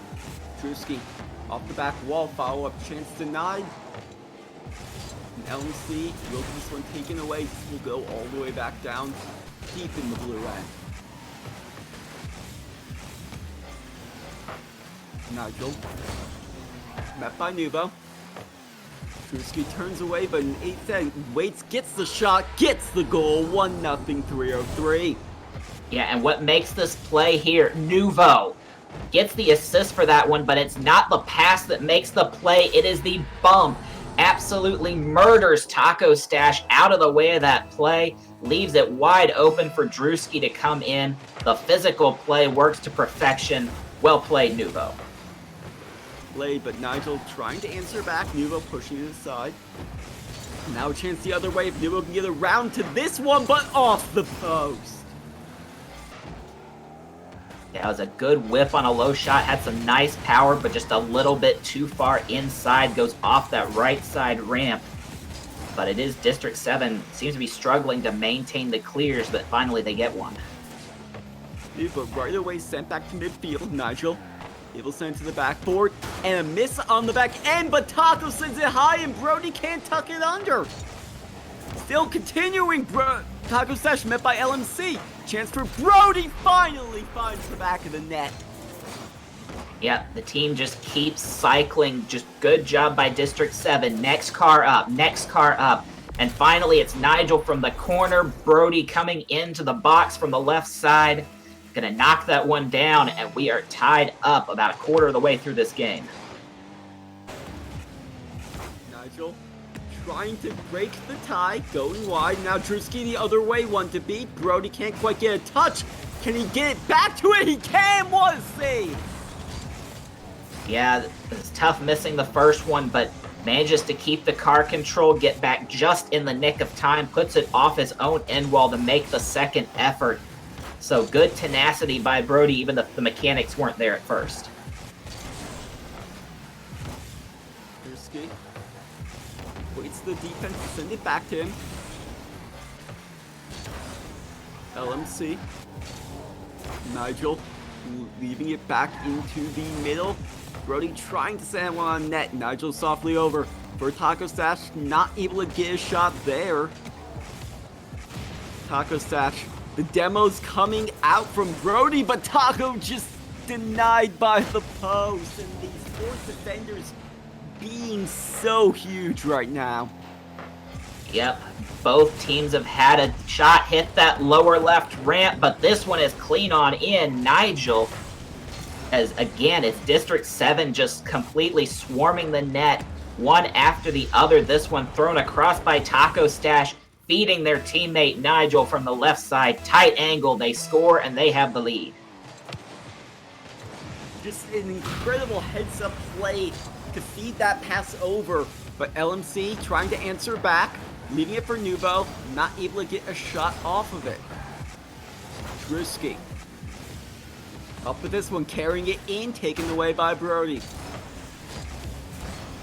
Drewski off the back wall, follow-up chance denied. And LMC will get this one taken away. This will go all the way back down, deep in the blue end. Nigel, met by Nuvo. Drewski turns away, but in 8 seconds, waits, gets the shot, gets the goal. 1-0, 303. Yeah, and what makes this play here, Nuvo gets the assist for that one, but it's not the pass that makes the play. It is the bump. Absolutely murders Taco Stash out of the way of that play, leaves it wide open for Drewski to come in. The physical play works to perfection. Well played, Nuvo. Played, but Nigel trying to answer back. Nuvo pushing it aside. Now a chance the other way if Nuvo can get around to this one, but off the post. That was a good whip on a low shot. Had some nice power, but just a little bit too far inside. Goes off that right side ramp. But it is District 7. Seems to be struggling to maintain the clears, but finally they get one. But right away sent back to midfield. Nigel able to send it to the backboard. And a miss on the back end, but Taco sends it high and Brody can't tuck it under. Still continuing, Taco Stash met by LMC. Chance for Brody finally finds the back of the net. Yep, the team just keeps cycling. Just good job by District 7. Next car up, next car up. And finally, it's Nigel from the corner. Brody coming into the box from the left side. Gonna knock that one down, and we are tied up about a quarter of the way through this game. Nigel trying to break the tie, going wide. Now Drewski the other way, one to beat. Brody can't quite get a touch. Can he get it back to it? He can! What a save! Yeah, it's tough missing the first one, but manages to keep the car control, get back just in the nick of time, puts it off his own end wall to make the second effort. So good tenacity by Brody, even if the mechanics weren't there at first. Drewski waits the defense to send it back to him. LMC. Nigel leaving it back into the middle. Brody trying to send one on net. Nigel softly over for Taco Stash. Not able to get a shot there. Taco Stash. The demo's coming out from Brody, but Taco just denied by the post. And these fourth defenders being so huge right now. Yep, both teams have had a shot hit that lower left ramp, but this one is clean on in. Nigel, as again, it's District 7 just completely swarming the net, one after the other. This one thrown across by Taco Stash, feeding their teammate Nigel from the left side. Tight angle, they score, and they have the lead. Just an incredible heads-up play to feed that pass over, but LMC trying to answer back, leaving it for Nuvo, not able to get a shot off of it. Drewski up with this one, carrying it in, taken away by Brody.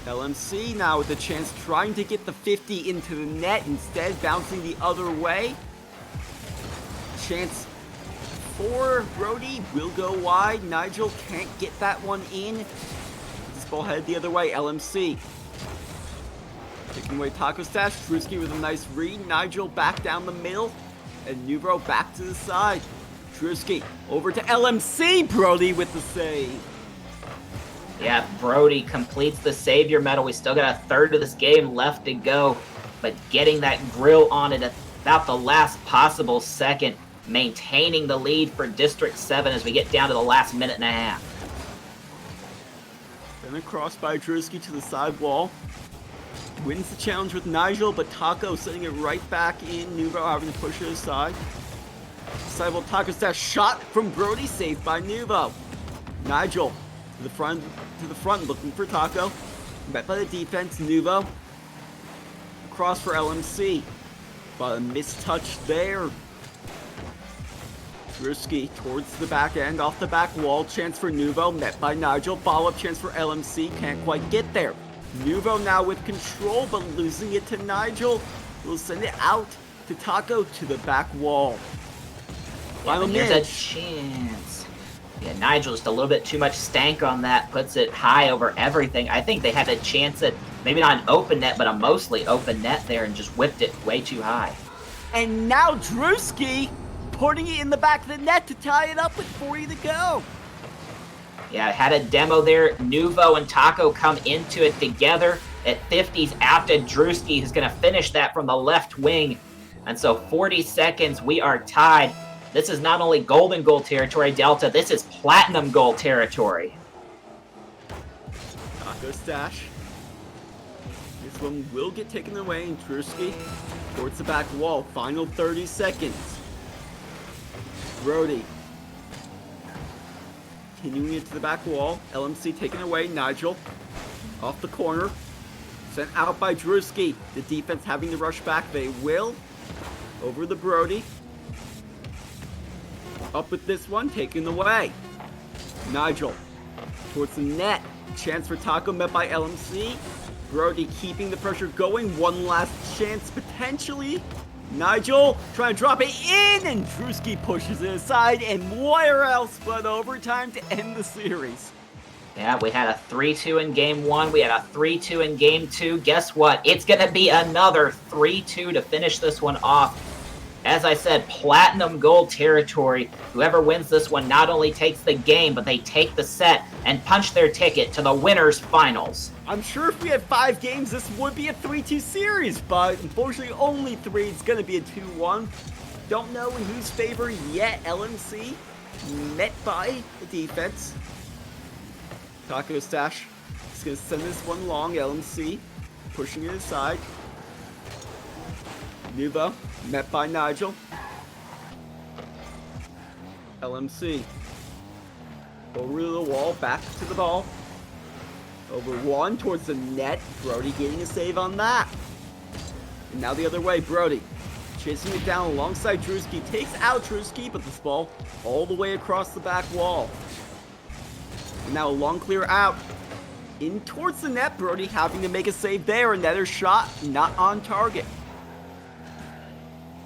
LMC now with a chance, trying to get the 50 into the net, instead bouncing the other way. Chance for Brody, will go wide. Nigel can't get that one in. This ball headed the other way. LMC taking away Taco Stash. Drewski with a nice read. Nigel back down the middle, and Nubro back to the side. Drewski over to LMC. Brody with the save. Yeah, Brody completes the Savior medal. We still got a third of this game left to go, but getting that grill on it at about the last possible second, maintaining the lead for District 7 as we get down to the last minute and a half. Then across by Drewski to the side wall. Wins the challenge with Nigel, but Taco sending it right back in. Nuvo having to push it aside. Sidewall Taco Stash shot from Brody, saved by Nuvo. Nigel to the front, looking for Taco. Met by the defense, Nuvo. Cross for LMC, but a missed touch there. Drewski towards the back end, off the back wall. Chance for Nuvo, met by Nigel. Follow-up chance for LMC, can't quite get there. Nuvo now with control, but losing it to Nigel. Will send it out to Taco to the back wall. Final Here's minute. a chance. Yeah, Nigel just a little bit too much stank on that, puts it high over everything. I think they had a chance at maybe not an open net, but a mostly open net there, and just whipped it way too high. And now Drewski putting it in the back of the net to tie it up with 40 to go. Yeah, had a demo there. Nuvo and Taco come into it together at 50s out to Drewski, who's going to finish that from the left wing. And so 40 seconds, we are tied. This is not only golden goal territory, Delta, this is platinum goal territory. Taco Stash. This one will get taken away, and Drewski towards the back wall. Final 30 seconds. Brody continuing it to the back wall. LMC taken away. Nigel off the corner. Sent out by Drewski. The defense having to rush back. They will. Over the Brody. Up with this one, taken away. Nigel towards the net. Chance for Taco, met by LMC. Brody keeping the pressure going. One last chance potentially. Nigel trying to drop it in, and Drewski pushes it aside, and where else but overtime to end the series. Yeah, we had a 3-2 in game 1. We had a 3-2 in game 2. Guess what? It's going to be another 3-2 to finish this one off. As I said, platinum gold territory. Whoever wins this one not only takes the game, but they take the set and punch their ticket to the winners finals. I'm sure if we had 5 games, this would be a 3-2 series, but unfortunately only 3. It's going to be a 2-1. Don't know in whose favor yet. LMC met by the defense. Taco Stash is going to send this one long. LMC pushing it aside. Nuvo met by Nigel. LMC over to the wall, back to the ball. Over one towards the net. Brody getting a save on that. And now the other way, Brody chasing it down alongside Drewski. Takes out Drewski, but this ball all the way across the back wall. And now a long clear out. In towards the net, Brody having to make a save there. Another shot not on target.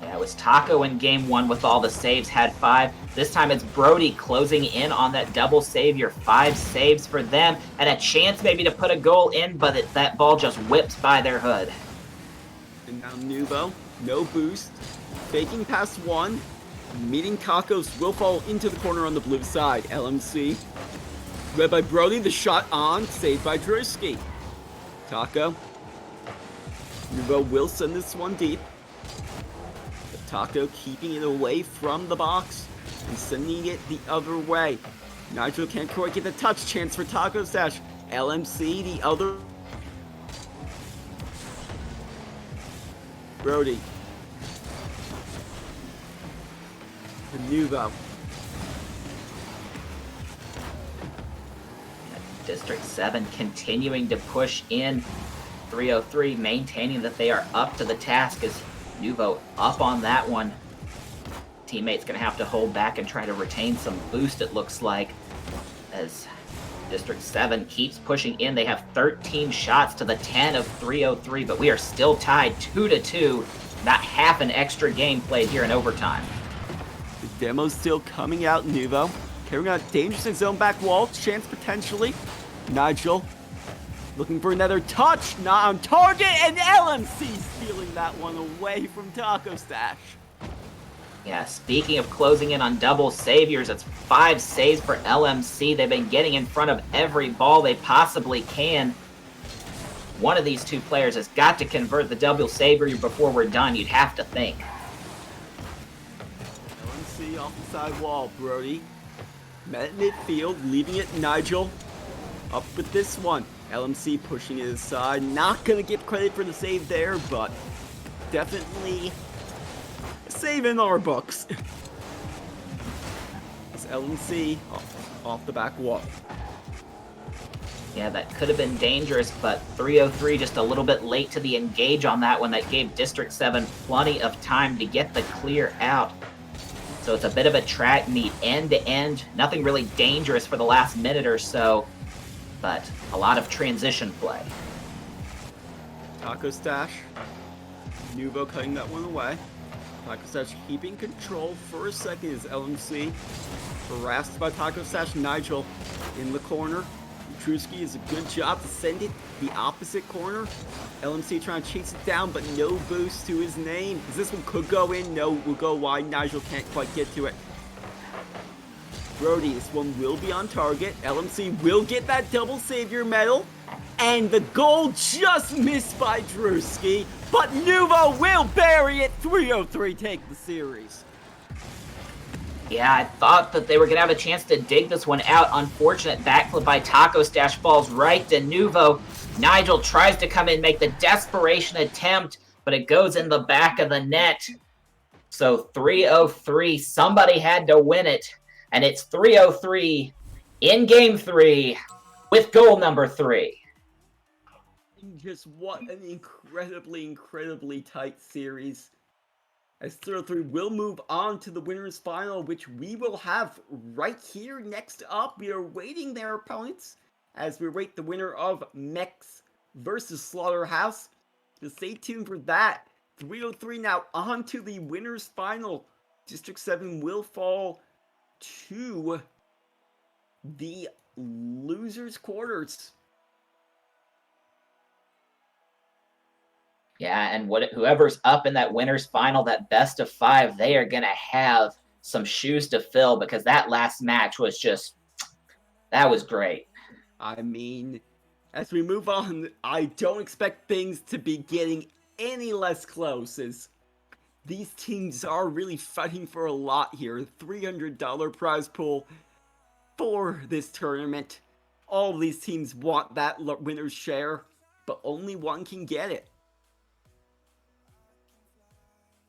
Yeah, it was Taco in game 1 with all the saves, had 5. This time it's Brody closing in on that double savior. 5 saves for them, and a chance maybe to put a goal in, but that ball just whips by their hood. And now Nuvo, no boost, faking past one, meeting Tacos will fall into the corner on the blue side. LMC, led by Brody, the shot on, saved by Drewski. Taco, Nuvo will send this one deep. Taco keeping it away from the box and sending it the other way. Nigel can't quite get the touch. Chance for Taco Stash. LMC the other. Brody. Nuvo. District 7 continuing to push in. 303 maintaining that they are up to the task as Nuvo up on that one. Teammates gonna have to hold back and try to retain some boost, it looks like, as District 7 keeps pushing in. They have 13 shots to the 10 of 303, but we are still tied 2-2. Not half an extra game played here in overtime. The demo's still coming out. Nuvo carrying out dangerous in zone back wall. Chance potentially. Nigel looking for another touch, not on target, and LMC stealing that one away from Taco Stash. Yeah, speaking of closing in on double saviors, it's 5 saves for LMC. They've been getting in front of every ball they possibly can. One of these two players has got to convert the double savior before we're done, you'd have to think. LMC off the side wall. Brody met at midfield, leaving it Nigel up with this one. LMC pushing it aside. Not going to get credit for the save there, but definitely a save in our books. It's LMC off the back wall. Yeah, that could have been dangerous, but 303 just a little bit late to the engage on that one. That gave District 7 plenty of time to get the clear out. So it's a bit of a track meet, end to end. Nothing really dangerous for the last minute or so, but a lot of transition play. Taco Stash. Nuvo cutting that one away. Taco Stash keeping control for a second as LMC harassed by Taco Stash. Nigel in the corner. Drewski is a good job to send it the opposite corner. LMC trying to chase it down, but no boost to his name. This one could go in. No, will go wide. Nigel can't quite get to it. Brody, this one will be on target. LMC will get that double savior medal. And the goal just missed by Drewski. But Nuvo will bury it. 303 take the series. Yeah, I thought that they were going to have a chance to dig this one out. Unfortunate backflip by Taco Stash falls right to Nuvo. Nigel tries to come in, make the desperation attempt, but it goes in the back of the net. So 303, somebody had to win it. And it's 303 in game 3 with goal number 3. Just what an incredibly tight series. As 303 will move on to the winners final, which we will have right here next up. We are waiting their opponents as we rate the winner of Mex versus Slaughterhouse. So stay tuned for that. 303 now on to the winners final. District 7 will fall to the losers quarters. Yeah, and whoever's up in that winners final, that best of 5, they are gonna have some shoes to fill because that last match was just that was great. I mean, as we move on, I don't expect things to be getting any less close as these teams are really fighting for a lot here. $300 prize pool for this tournament. All these teams want that winner's share, but only one can get it.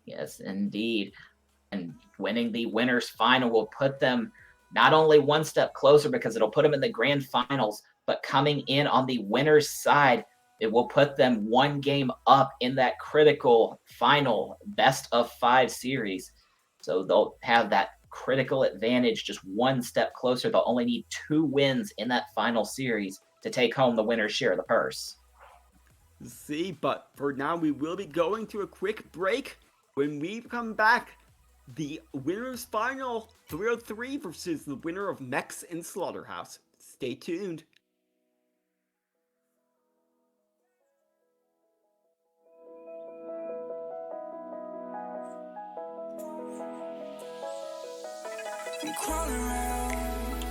Yes, indeed. And winning the winners final will put them not only one step closer because it'll put them in the grand finals, but coming in on the winner's side, it will put them one game up in that critical final best of 5 series. So they'll have that critical advantage just one step closer. They'll only need 2 wins in that final series to take home the winner's share of the purse. See, but for now, we will be going to a quick break. When we come back, the winner's final 303 versus the winner of Mechs and Slaughterhouse. Stay tuned. I'm crawling around,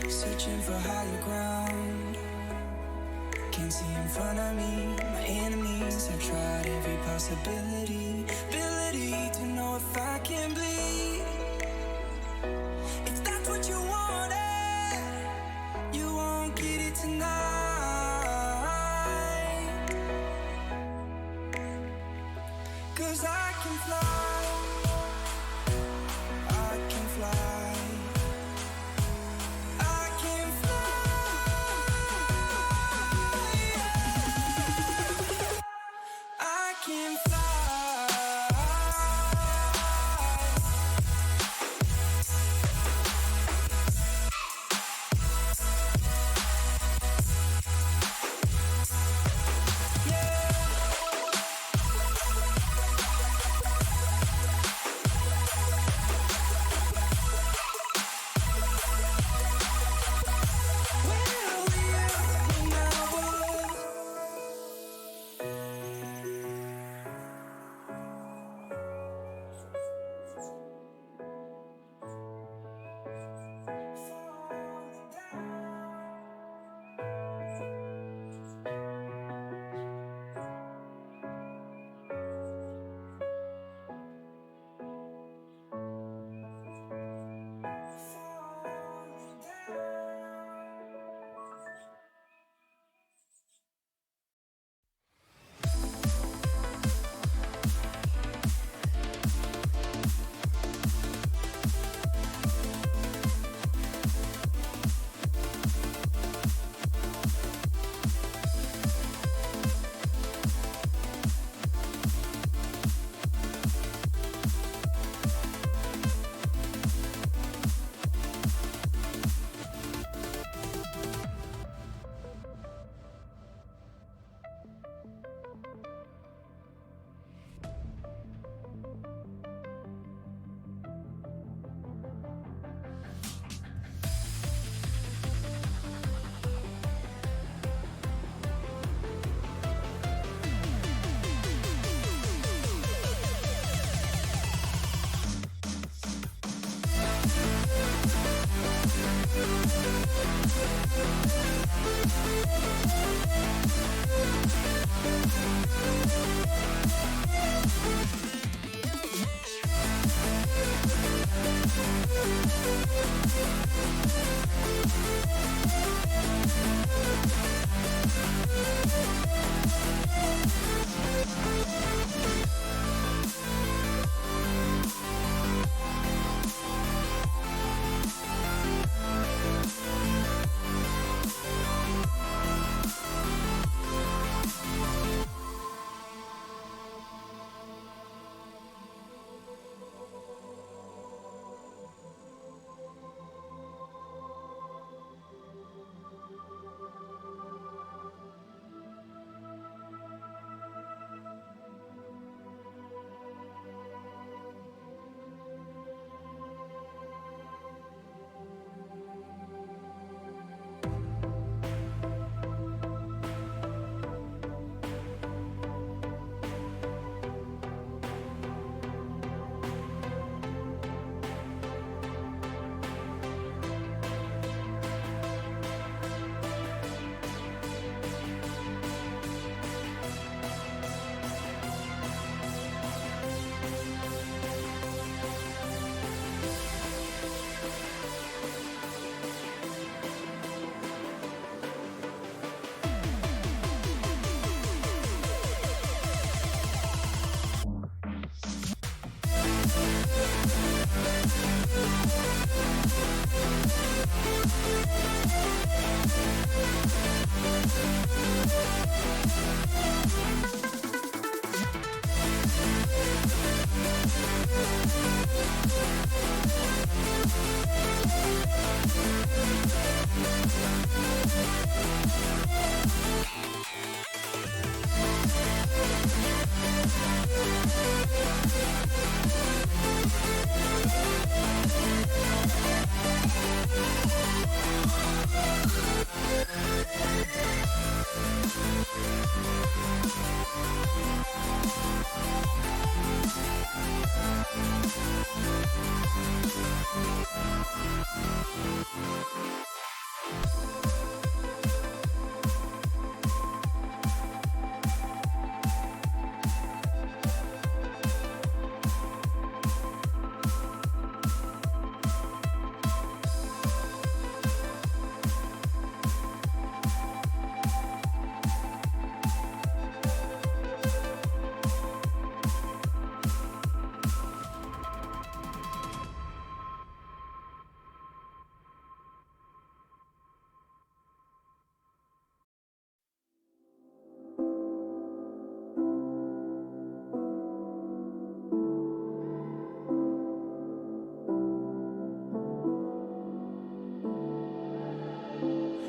searching for higher ground. Can't see in front of me, my enemies. I've tried every possibility, ability to know if I can bleed. If that's what you wanted, you won't get it tonight. 'Cause I can fly, I can fly, I can fly, I can fly.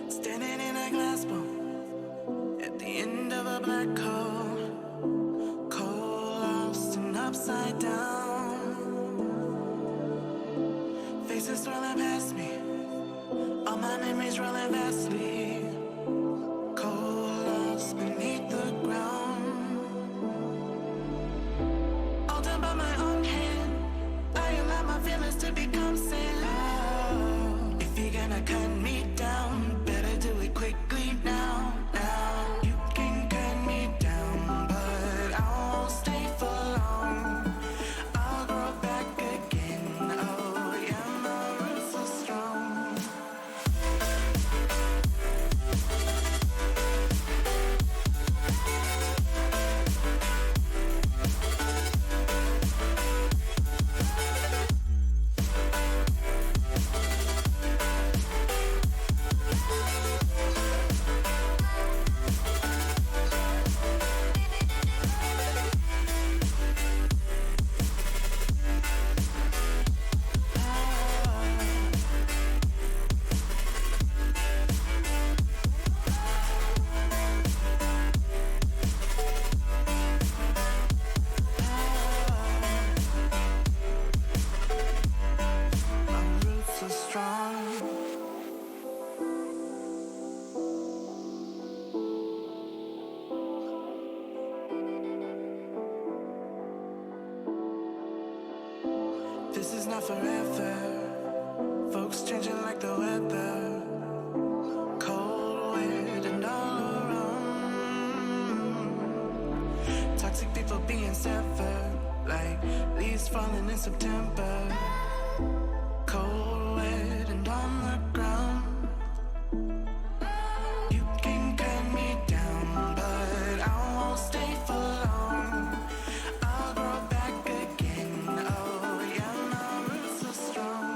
Standing in a glass bowl at the end of a black hole, cold, lost and upside down. Faces swirling past me, all my memories rolling vastly, cold, lost beneath the ground. All done by my own hand, I allow my feelings to become sand. Oh, if you're gonna cut me down, better do it quickly now, now. You can cut me down, but I won't stay for long. I'll grow back again, oh yeah, my roots are strong. My roots are strong. This is not forever. Folks changing like the weather. Cold, weird, and all around. Toxic people being severed, like leaves falling in September. Cold, wet, and on the ground. You can cut me down, but I won't stay for long. I'll grow back again, oh yeah, my roots are strong.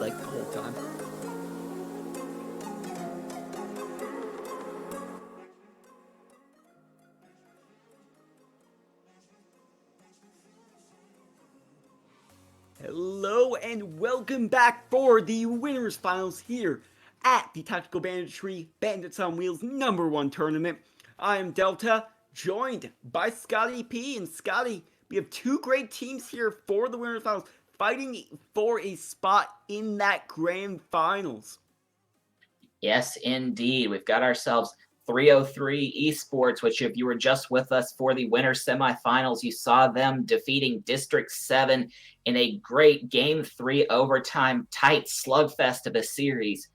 like the whole time. Hello and welcome back for the winners finals here at the Tactical Banditry Bandits on Wheels #1 tournament. I am Delta, joined by Scotty P. And Scotty, we have two great teams here for the winners finals, fighting for a spot in that grand finals. Yes, indeed. We've got ourselves 303 Esports, which if you were just with us for the winter semifinals, you saw them defeating District 7 in a great Game 3 overtime tight slugfest of a series.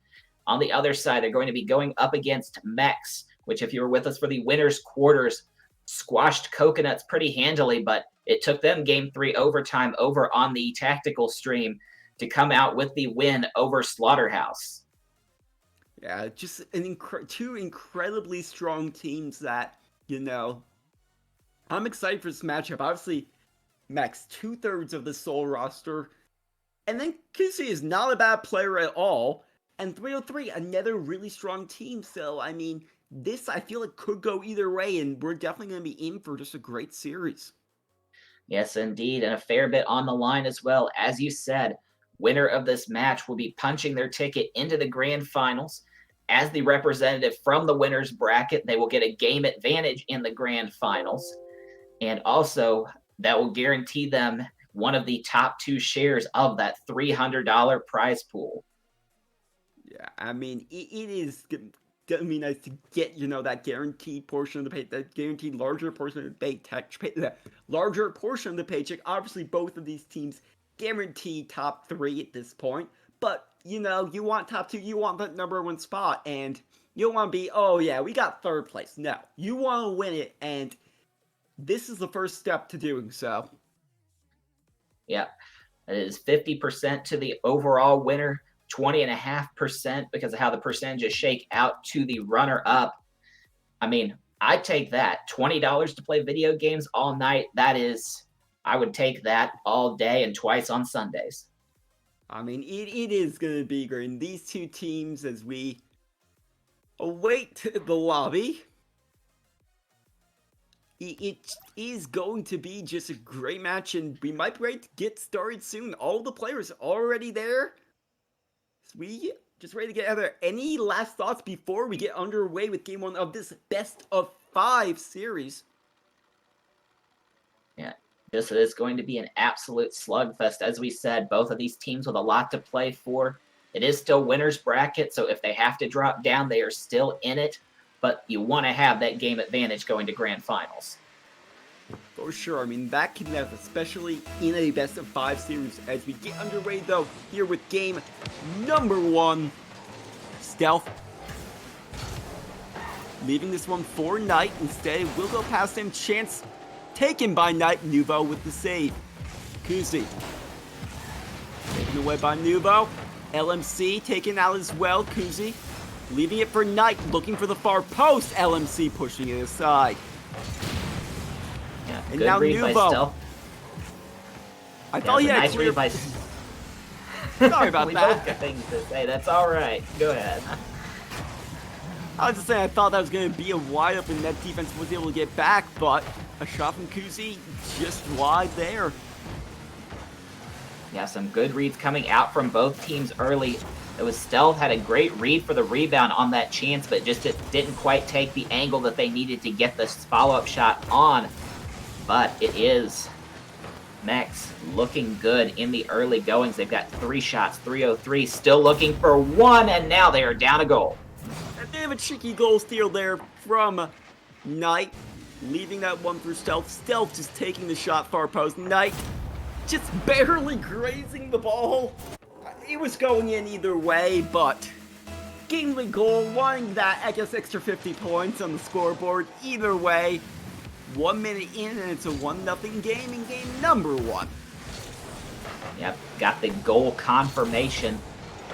On the other side, they're going to be going up against Mex, which if you were with us for the winners quarters, squashed Coconuts pretty handily, but it took them Game 3 overtime over on the tactical stream to come out with the win over Slaughterhouse. Yeah, just two incredibly strong teams that, I'm excited for this matchup. Obviously, Max, 2/3 of the Seoul roster. And then Kusi is not a bad player at all. And 303, another really strong team. So, I mean, this, I feel like, could go either way. And we're definitely going to be in for just a great series. Yes, indeed. And a fair bit on the line as well. As you said, winner of this match will be punching their ticket into the grand finals. As the representative from the winner's bracket, they will get a game advantage in the grand finals. And also, that will guarantee them one of the top 2 shares of that $300 prize pool. Yeah, I mean, it is going to be nice to get, that guaranteed portion of the pay, that guaranteed larger portion of the paycheck, that larger portion of the paycheck. Obviously, both of these teams guaranteed top 3 at this point. But, you want top 2, you want that #1 spot, and you don't want to be, oh yeah, we got 3rd place. No, you want to win it, and this is the first step to doing so. Yeah, it is 50% to the overall winner, 20.5% because of how the percentages shake out to the runner-up. I mean, I take that. $20 to play video games all night, I would take that all day and twice on Sundays. I mean, it is going to be great. And these two teams, as we await the lobby, it is going to be just a great match, and we might be ready to get started soon. All the players already there. So we just ready to get out there. Any last thoughts before we get underway with Game 1 of this best of 5 series? Yeah. This is going to be an absolute slugfest. As we said, both of these teams with a lot to play for. It is still winner's bracket, so if they have to drop down, they are still in it. But you want to have that game advantage going to grand finals. For sure. I mean, that can happen, especially in a best of 5 series. As we get underway, though, here with game #1. Stealth. Leaving this one for Knight. Instead, we'll go past him. Chance taken by Knight. Nuvo with the save. Kuzi. Taken away by Nuvo. LMC taken out as well. Kuzi. Leaving it for Knight. Looking for the far post. LMC pushing it aside. Yeah, and good now read by Nuvo. Stealth. I thought he had nice clear... read by... Sorry about we that. both got things to say. That's all right. Go ahead. I was just saying, I thought that was going to be a wide open net defense was able to get back, but a shot from Kuzi just wide there. Yeah, some good reads coming out from both teams early. It was Stealth had a great read for the rebound on that chance, but just it didn't quite take the angle that they needed to get this follow-up shot on. But it is Mex looking good in the early goings. They've got 3 shots, 303, still looking for 1, and now they are down a goal. And they have a cheeky goal steal there from Knight, leaving that one for Stealth. Stealth just taking the shot far post. Knight just barely grazing the ball. It was going in either way, but getting the goal, wanting that, I guess, extra 50 points on the scoreboard. Either way, 1 minute in, and it's a 1-0 game in game #1. Yep, got the goal confirmation.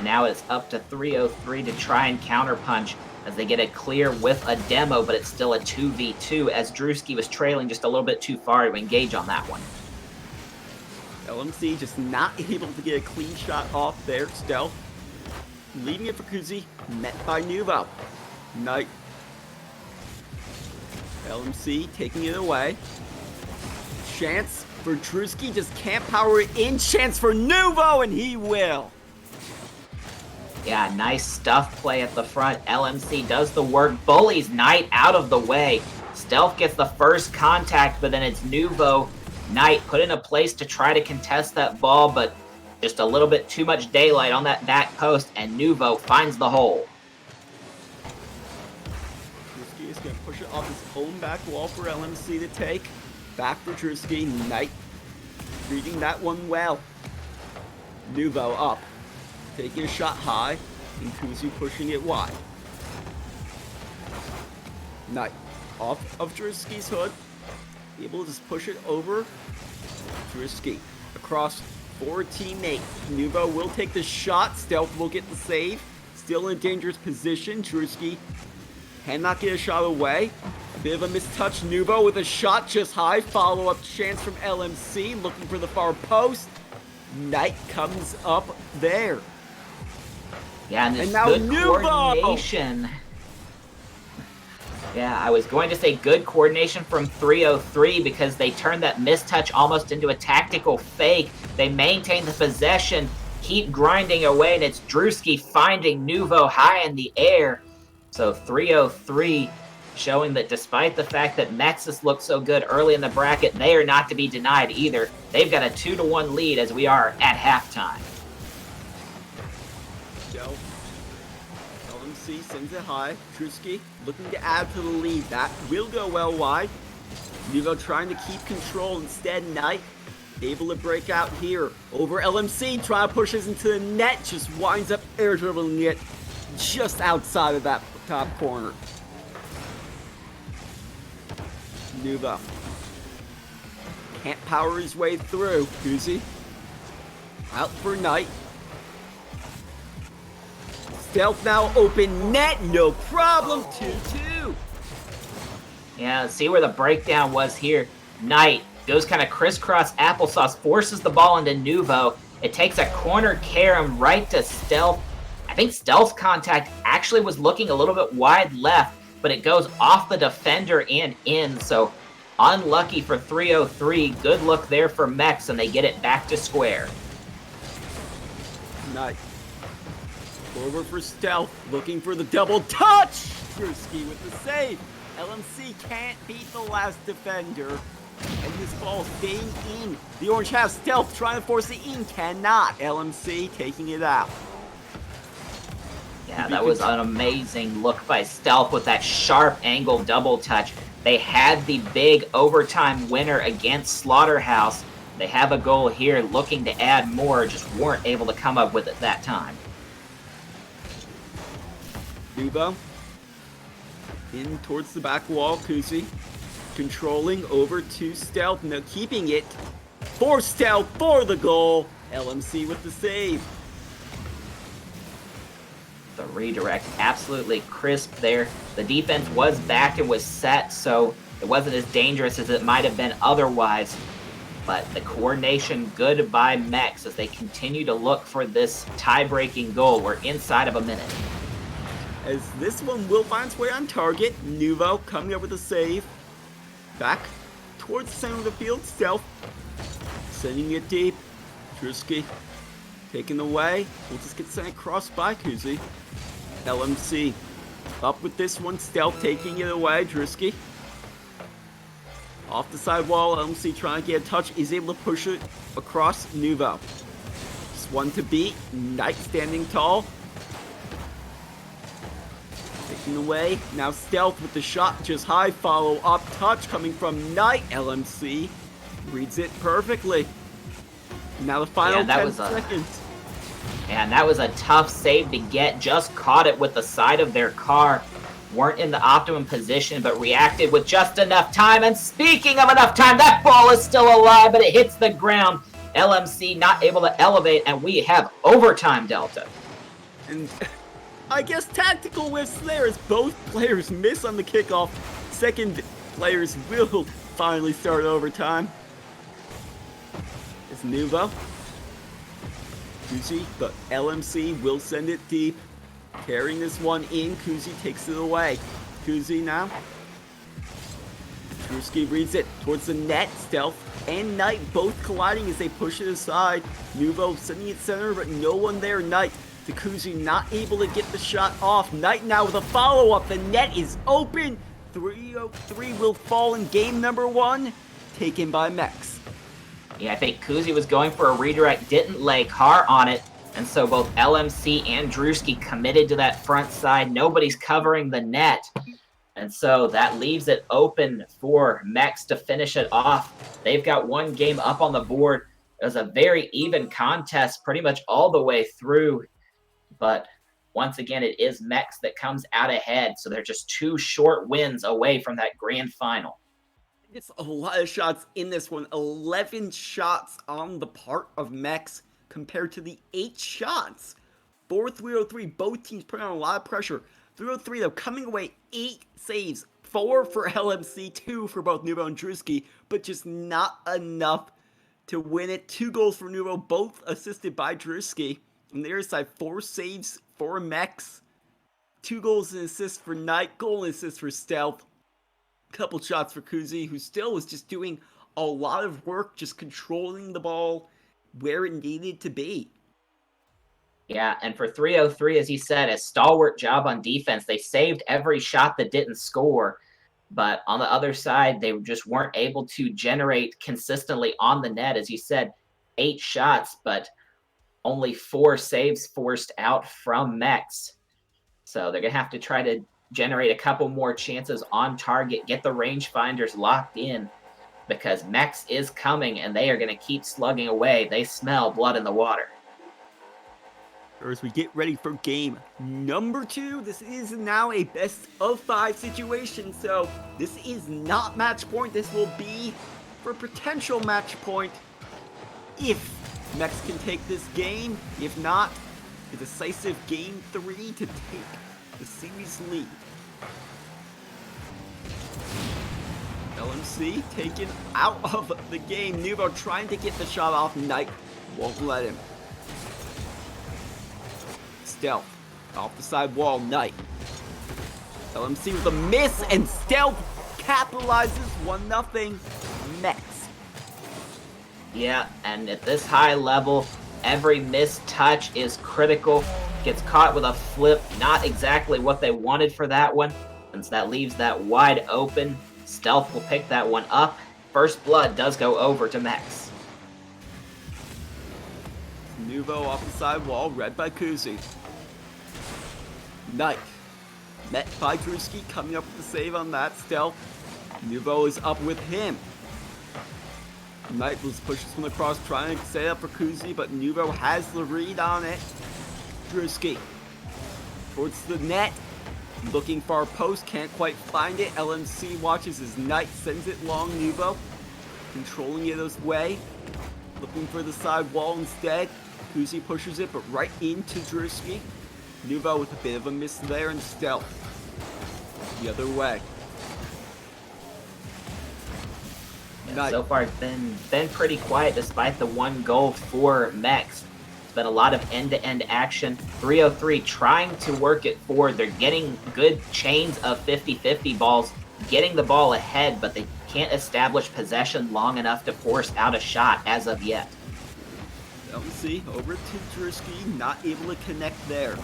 Now it's up to 303 to try and counterpunch as they get a clear with a demo, but it's still a 2v2 as Drewski was trailing just a little bit too far to engage on that one. LMC just not able to get a clean shot off there. Stealth. Leaving it for Kuzi. Met by Nuvo. Knight. LMC taking it away. Chance for Drewski. Just can't power it in. Chance for Nuvo, and he will. Yeah, nice stuff play at the front. LMC does the work. Bullies Knight out of the way. Stealth gets the first contact, but then it's Nuvo. Knight put in a place to try to contest that ball, but just a little bit too much daylight on that back post, and Nuvo finds the hole. Drewski is going to push it off his own back wall for LMC to take. Back for Drewski. Knight reading that one well. Nuvo up. Taking a shot high, and Kuzi pushing it wide. Knight off of Drewski's hood. Able to just push it over. Drewski across for teammate. Nuvo will take the shot. Stealth will get the save. Still in a dangerous position. Drewski cannot get a shot away. A bit of a mistouch. Nuvo with a shot just high. Follow-up chance from LMC. Looking for the far post. Knight comes up there. Yeah, and this now good Nuvo! coordination. Yeah, I was going to say good coordination from 303 because they turned that mistouch almost into a tactical fake. They maintain the possession, keep grinding away, and it's Drewski finding Nuvo high in the air. So 303 showing that despite the fact that Nexus looked so good early in the bracket, they are not to be denied either. They've got a 2-1 lead as we are at halftime. LMC sends it high. Drewski looking to add to the lead. That will go well wide. Nuvo trying to keep control. Instead, Knight able to break out here. Over LMC, trying to push us into the net. Just winds up air dribbling it just outside of that top corner. Nuvo can't power his way through. Kuzi out for Knight. Stealth now open net, no problem, 2-2. Yeah, let's see where the breakdown was here. Knight goes kind of crisscross applesauce, forces the ball into Nuvo. It takes a corner carom right to Stealth. I think Stealth's contact actually was looking a little bit wide left, but it goes off the defender and in, so unlucky for 303. Good look there for Mex, and they get it back to square. Knight. Over for Stealth, looking for the double touch! Drewski with the save. LMC can't beat the last defender. And this ball staying in. The Orange has Stealth trying to force it in, cannot. LMC taking it out. Yeah, that was an amazing look by Stealth with that sharp angle double touch. They had the big overtime winner against Slaughterhouse. They have a goal here, looking to add more, just weren't able to come up with it that time. Nuvo in towards the back wall. Kuzi controlling over to Stealth. Now keeping it for Stealth for the goal. LMC with the save. The redirect absolutely crisp there. The defense was back and was set, so it wasn't as dangerous as it might have been otherwise. But the coordination good by Mex as they continue to look for this tie-breaking goal. We're inside of a minute. As this one will find its way on target. Nuvo coming up with a save. Back towards the center of the field. Stealth sending it deep. Drewski taken away. We'll just get sent across by Kuzi. LMC up with this one. Stealth taking it away. Drewski off the side wall. LMC trying to get a touch. Is able to push it across Nuvo. Just one to beat. Knight standing tall. Taking away. Now Stealth with the shot just high. Follow up touch coming from Knight. LMC reads it perfectly. Now the final 10 seconds. And that was a tough save to get. Just caught it with the side of their car. Weren't in the optimum position, but reacted with just enough time. And speaking of enough time, that ball is still alive, but it hits the ground. LMC not able to elevate, and we have overtime delta. And I guess tactical whiffs there as both players miss on the kickoff. Second players will finally start overtime. It's Nuvo. Kuzi, the LMC will send it deep. Carrying this one in, Kuzi takes it away. Kuzi now. Drewski reads it towards the net. Stealth and Knight both colliding as they push it aside. Nuvo sending it center, but no one there. Knight to Kuzi, not able to get the shot off. Knight now with a follow-up. The net is open. 303 will fall in game number 1, taken by Mex. Yeah, I think Kuzi was going for a redirect, didn't lay car on it, and so both LMC and Drewski committed to that front side. Nobody's covering the net, and so that leaves it open for Mex to finish it off. They've got one game up on the board. It was a very even contest pretty much all the way through, but once again, it is Mex that comes out ahead, so they're just 2 short wins away from that grand final. It's a lot of shots in this one. 11 shots on the part of Mex compared to the 8 shots for 303. Both teams putting on a lot of pressure. 303, though, coming away 8 saves. 4 for LMC, 2 for both Nuvo and Drewski, but just not enough to win it. 2 goals for Nuvo, both assisted by Drewski. On the other side, 4 saves for Mex. 2 goals and assists for Knight. Goal and assist for Stealth. Couple shots for Kuzi, who still was just doing a lot of work, just controlling the ball where it needed to be. Yeah, and for 303, as he said, a stalwart job on defense. They saved every shot that didn't score, but on the other side, they just weren't able to generate consistently on the net. As you said, 8 shots, but only 4 saves forced out from Mex. So they're going to have to try to generate a couple more chances on target, get the rangefinders locked in, because Mex is coming and they are going to keep slugging away. They smell blood in the water. As we get ready for game number 2, this is now a best of 5 situation, so this is not match point. This will be for potential match point if Mex can take this game. If not, a decisive game 3 to take the series lead. LMC taken out of the game. Nuvo trying to get the shot off. Knight won't let him. Stealth off the side wall. Knight. LMC with a miss, and Stealth capitalizes 1-0. Mex. Yeah, and at this high level, every missed touch is critical. Gets caught with a flip, not exactly what they wanted for that one, and so that leaves that wide open. Stealth will pick that one up. First blood does go over to Mex. Nuvo off the side wall, read by Kuzi. Knight. Met by Drewski, coming up with the save on that. Stealth. Nuvo is up with him. Knight pushes from the cross, trying to set up for Kuzi, but Nuvo has the read on it. Drewski towards the net, looking for a post, can't quite find it. LMC watches as Knight sends it long. Nuvo controlling it this way, looking for the side wall instead. Kuzi pushes it, but right into Drewski. Nuvo with a bit of a miss there, and Stealth the other way. Yeah, so far it's been pretty quiet despite the 1 goal for Mex. It's been a lot of end-to-end action. 303 trying to work it forward. They're getting good chains of 50-50 balls, getting the ball ahead, but they can't establish possession long enough to force out a shot as of yet. LMC over to Drewski, not able to connect there.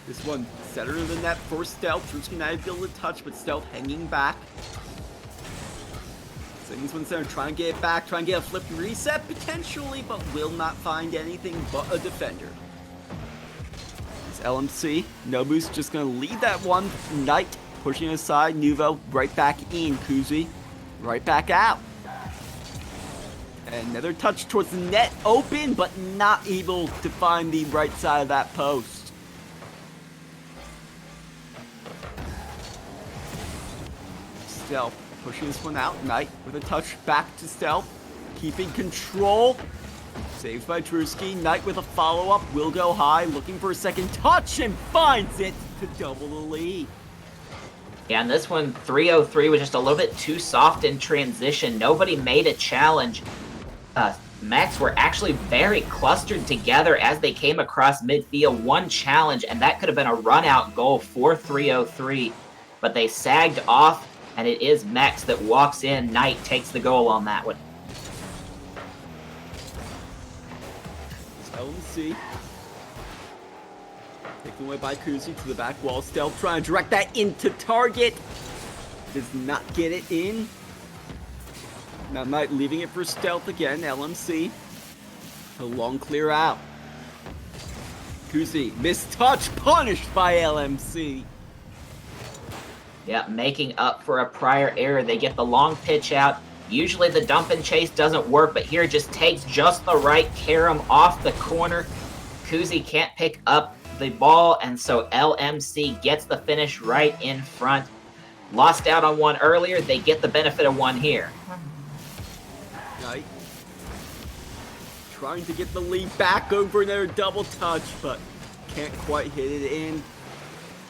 This one center of the net for Stealth. Drewski not able to touch, but Stealth hanging back. This one center, trying to get it back, trying to get a flip reset potentially, but will not find anything but a defender. It's LMC. Nobu's just going to lead that one. Knight pushing aside. Nuvo right back in. Kuzi right back out. And another touch towards the net. Open, but not able to find the right side of that post. Stealth pushing this one out. Knight with a touch back to Stealth. Keeping control. Saved by Drewski. Knight with a follow-up. Will go high. Looking for a second touch and finds it to double the lead. Yeah, and this one, 303 was just a little bit too soft in transition. Nobody made a challenge. Mechs were actually very clustered together as they came across midfield. One challenge, and that could have been a run-out goal for 303, but they sagged off, and it is Mechs that walks in. Knight takes the goal on that one. LMC. Taken away by Kuzi to the back wall. Stealth trying to direct that into target. Does not get it in. Now Knight leaving it for Stealth again. LMC. A long clear out. Kuzi, mistouch, punished by LMC. Yeah, making up for a prior error. They get the long pitch out. Usually the dump and chase doesn't work, but here just takes just the right carom off the corner. Kuzi can't pick up the ball, and so LMC gets the finish right in front. Lost out on one earlier. They get the benefit of one here. Knight trying to get the lead back over another double touch, but can't quite hit it in.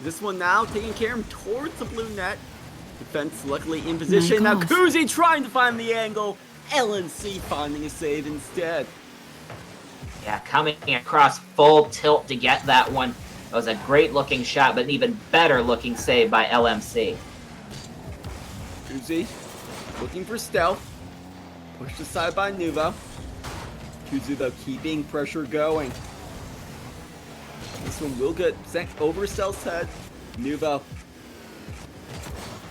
This one now taking care of him towards the blue net. Defense luckily in position. Now Kuzi trying to find the angle. LMC finding a save instead. Yeah, coming across full tilt to get that one. It was a great looking shot, but an even better looking save by LMC. Kuzi looking for Stealth. Pushed aside by Nuvo. Kuzi though keeping pressure going. This one will get sent over Stealth's head. Nuvo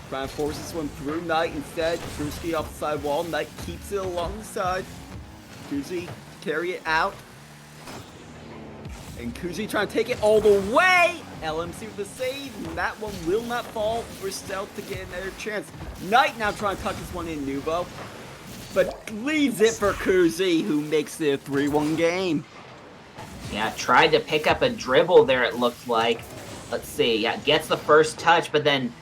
trying to force this one through Knight instead. Drewski off the side wall. Knight keeps it along the side. Kuzi carry it out. And Kuzi trying to take it all the way. LMC with the save. And that one will not fall for Stealth to get another chance. Knight now trying to tuck this one in, Nuvo. But leaves it for Kuzi, who makes it a 3-1 game. Yeah, tried to pick up a dribble there, it looked like. Let's see. Yeah, gets the first touch, but then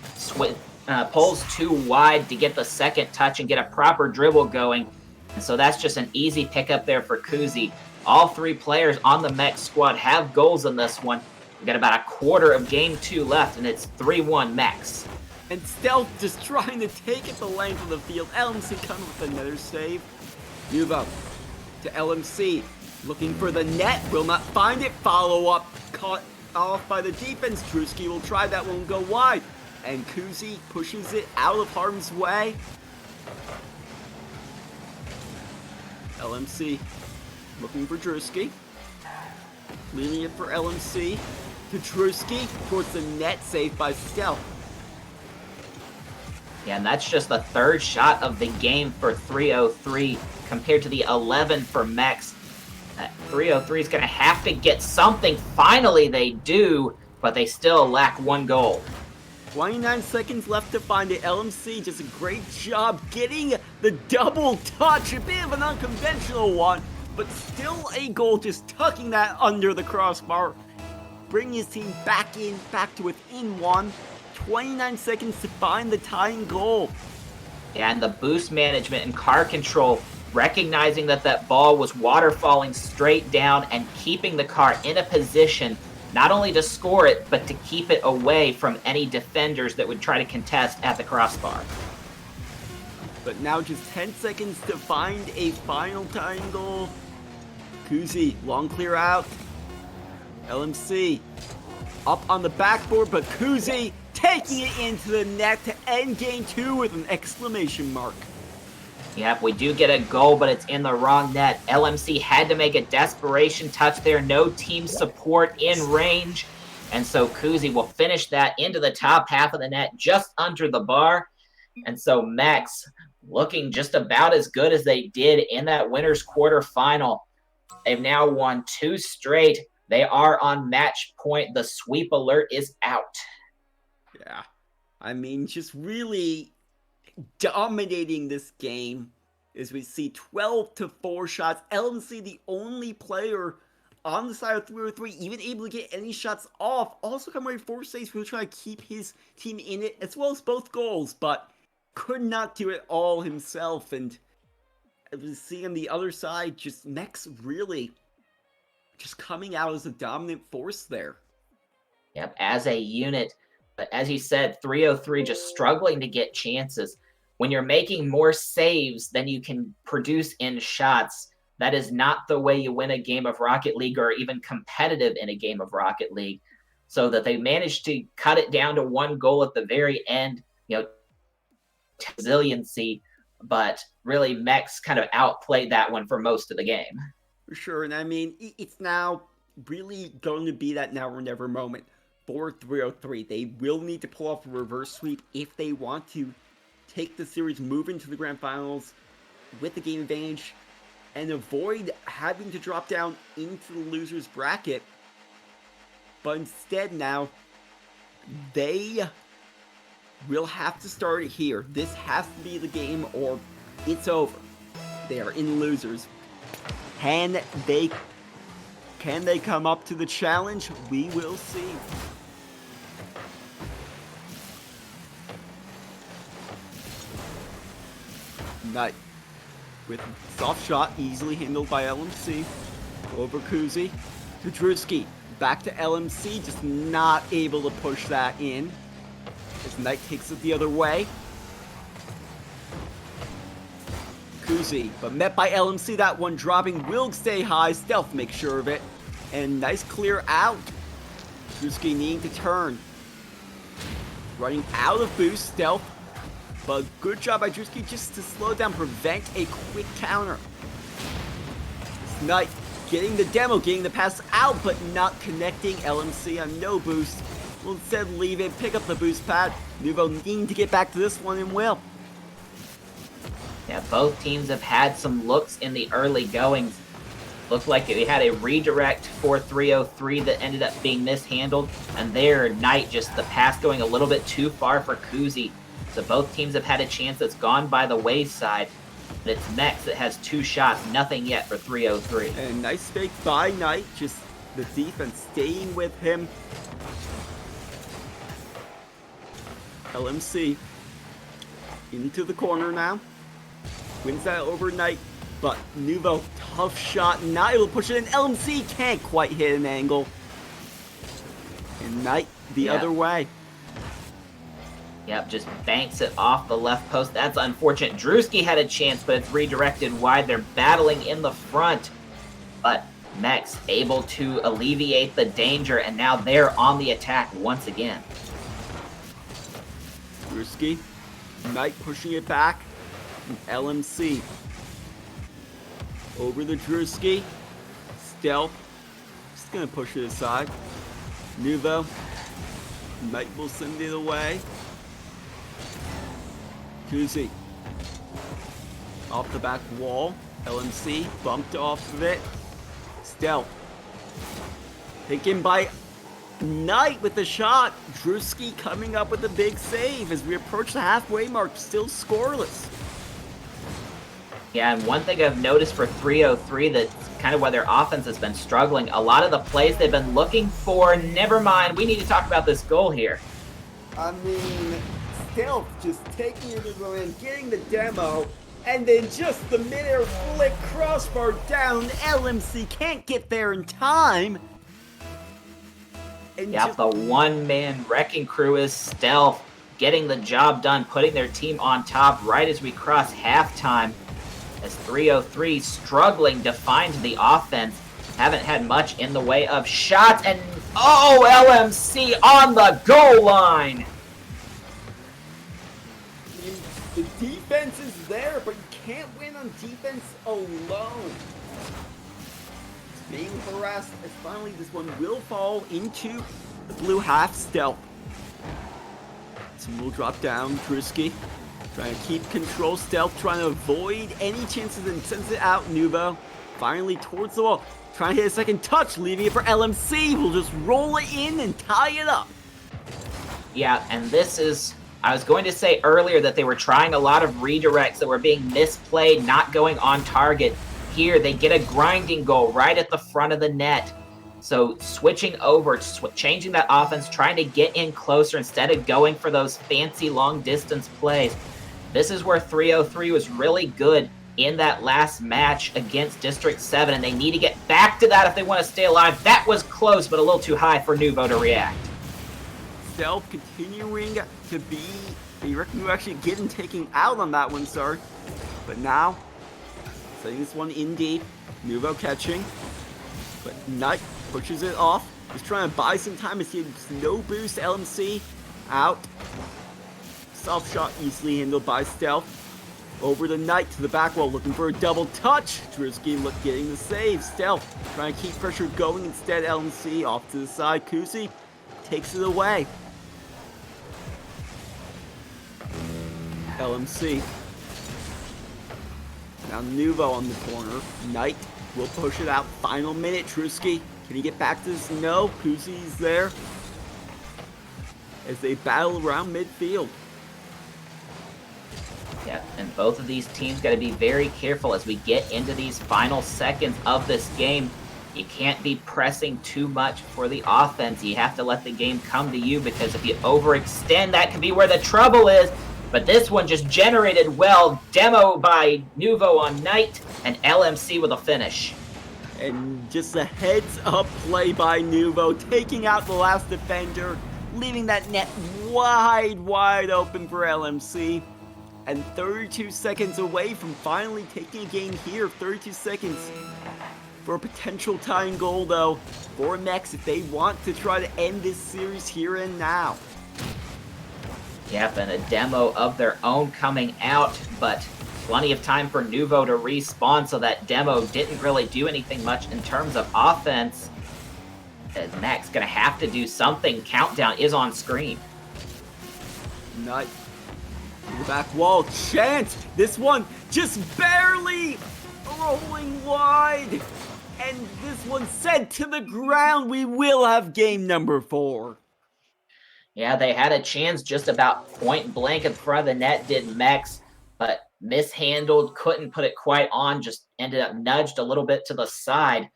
pulls too wide to get the second touch and get a proper dribble going. And so that's just an easy pickup there for Kuzi. All three players on the Mech squad have goals in this one. We've got about a quarter of game 2 left, and it's 3-1 Mechs. And Stealth just trying to take it the length of the field. LMC coming with another save. Nuvo to LMC. Looking for the net. Will not find it. Follow up. Caught off by the defense. Drewski will try that one, go wide. And Kuzi pushes it out of harm's way. LMC looking for Drewski. Leaving it for LMC to Drewski towards the net, saved by Stealth. Yeah, and that's just the third shot of the game for 303 compared to the 11 for Mechs. 303 is going to have to get something. Finally, they do, but they still lack one goal. 29 seconds left to find it. LMC does a great job getting the double touch. A bit of an unconventional one, but still a goal, just tucking that under the crossbar. Bringing his team back to within one. 29 seconds to find the tying goal. Yeah, and the boost management and car control, recognizing that ball was waterfalling straight down and keeping the car in a position not only to score it, but to keep it away from any defenders that would try to contest at the crossbar. But now just 10 seconds to find a final tying goal. Kuzi, long clear out. LMC up on the backboard, but Kuzi taking it into the net to end game 2 with an exclamation mark. Yep, we do get a goal, but it's in the wrong net. LMC had to make a desperation touch there. No team support in range. And so Kuzi will finish that into the top half of the net, just under the bar. And so Mechs looking just about as good as they did in that winner's quarterfinal. They've now won 2 straight. They are on match point. The sweep alert is out. Yeah, I mean, just really dominating this game as we see 12-4 shots. LMC, the only player on the side of 303, even able to get any shots off. Also coming away 4 saves, really trying to keep his team in it, as well as both goals, but could not do it all himself. And as we see on the other side, just Mechs really just coming out as a dominant force there. Yep, as a unit. But as you said, 303 just struggling to get chances. When you're making more saves than you can produce in shots, That is not the way you win a game of Rocket League or even competitive in a game of Rocket League. So that they managed to cut it down to one goal at the very end, resiliency, but really Mex kind of outplayed that one for most of the game. For sure, and I mean, it's now really going to be that now or never moment for 303. They will need to pull off a reverse sweep if they want to take the series, move into the grand finals with the game advantage, and avoid having to drop down into the loser's bracket. But instead now, they will have to start it here. This has to be the game or it's over. They are in losers. Can they come up to the challenge? We will see. Knight with soft shot, easily handled by LMC. Over Kuzi to Drewski. Back to LMC, just not able to push that in. As Knight takes it the other way. Kuzi, but met by LMC, that one dropping, will stay high, Stealth makes sure of it, and nice clear out. Drewski needing to turn. Running out of boost, Stealth, but good job by Drewski just to slow down, prevent a quick counter. Knight getting the demo, getting the pass out, but not connecting. LMC on no boost, will instead leave it, pick up the boost pad. Nuvo needing to get back to this one and will. Yeah, both teams have had some looks in the early goings. Looked like they had a redirect for 303 that ended up being mishandled. And there, Knight, just the pass going a little bit too far for Kuzi. So both teams have had a chance that's gone by the wayside. But it's Mex that has 2 shots, nothing yet for 303. And nice fake by Knight, just the defense staying with him. LMC into the corner now. Wins that overnight, but Nuvo, tough shot, not able to push it in. LMC can't quite hit an angle. And Knight the other way. Yep, just banks it off the left post. That's unfortunate. Drewski had a chance, but it's redirected wide. They're battling in the front, but Mex able to alleviate the danger, and now they're on the attack once again. Drewski, Knight pushing it back. LMC over the Drewski. Stealth, just gonna push it aside. Nuvo, Knight will send it away. Kuzi off the back wall. LMC bumped off of it. Stealth taken by Knight with the shot. Drewski coming up with a big save as we approach the halfway mark, still scoreless. Yeah, and one thing I've noticed for 303 that's kind of why their offense has been struggling, a lot of the plays they've been looking for, never mind, we need to talk about this goal here. I mean, Stealth just taking it to the end, getting the demo, and then just the mid-air flick crossbar down. LMC can't get there in time. And Yep, the one-man wrecking crew is Stealth, getting the job done, putting their team on top right as we cross halftime. As 303 struggling to find the offense, haven't had much in the way of shots, and LMC on the goal line. The defense is there, but you can't win on defense alone. It's being harassed as finally this one will fall into the blue half. Stealth. Some will drop down. Drewski trying to keep control. Stealth trying to avoid any chances and sends it out. Nuvo finally towards the wall. Trying to hit a second touch, leaving it for LMC. We'll just roll it in and tie it up. Yeah, and this is, I was going to say earlier that they were trying a lot of redirects that were being misplayed, not going on target. Here, they get a grinding goal right at the front of the net. So switching over, changing that offense, trying to get in closer instead of going for those fancy long distance plays. This is where 303 was really good in that last match against District 7, and they need to get back to that if they want to stay alive. That was close, but a little too high for Nuvo to react. Stealth continuing to be, you reckon we're actually getting taken out on that one, sir. But now, Setting this one in deep. Nuvo catching. But Knight pushes it off. He's trying to buy some time as he has no boost. LMC out. Soft shot easily handled by Stealth. Over the Knight to the back wall, looking for a double touch. Drewski getting the save. Stealth trying to keep pressure going. Instead, LMC off to the side. Kuzi takes it away. LMC. Now Nuvo on the corner. Knight will push it out. Final minute. Drewski, can he get back to this? No. Kuzi's there as they battle around midfield. Yeah, and both of these teams got to be very careful as we get into these final seconds of this game. You can't be pressing too much for the offense. You have to let the game come to you, because if you overextend, that can be where the trouble is. But this one just generated well. Demo by Nuvo on Knight, and LMC with a finish. And just a heads-up play by Nuvo, taking out the last defender, leaving that net wide open for LMC. And 32 seconds away from finally taking a game here. 32 seconds for a potential tying goal, though, for Mex if they want to try to end this series here and now. Yep, and a demo of their own coming out, but plenty of time for Nuvo to respawn, so that demo didn't really do anything much in terms of offense. As Max gonna have to do something. Countdown is on screen. Knight. The back wall, chance! This one just barely rolling wide! And this one sent to the ground. We will have game number 4. Yeah, they had a chance just about point blank in front of the net, did Mex, but mishandled, couldn't put it quite on, just ended up nudged a little bit to the side.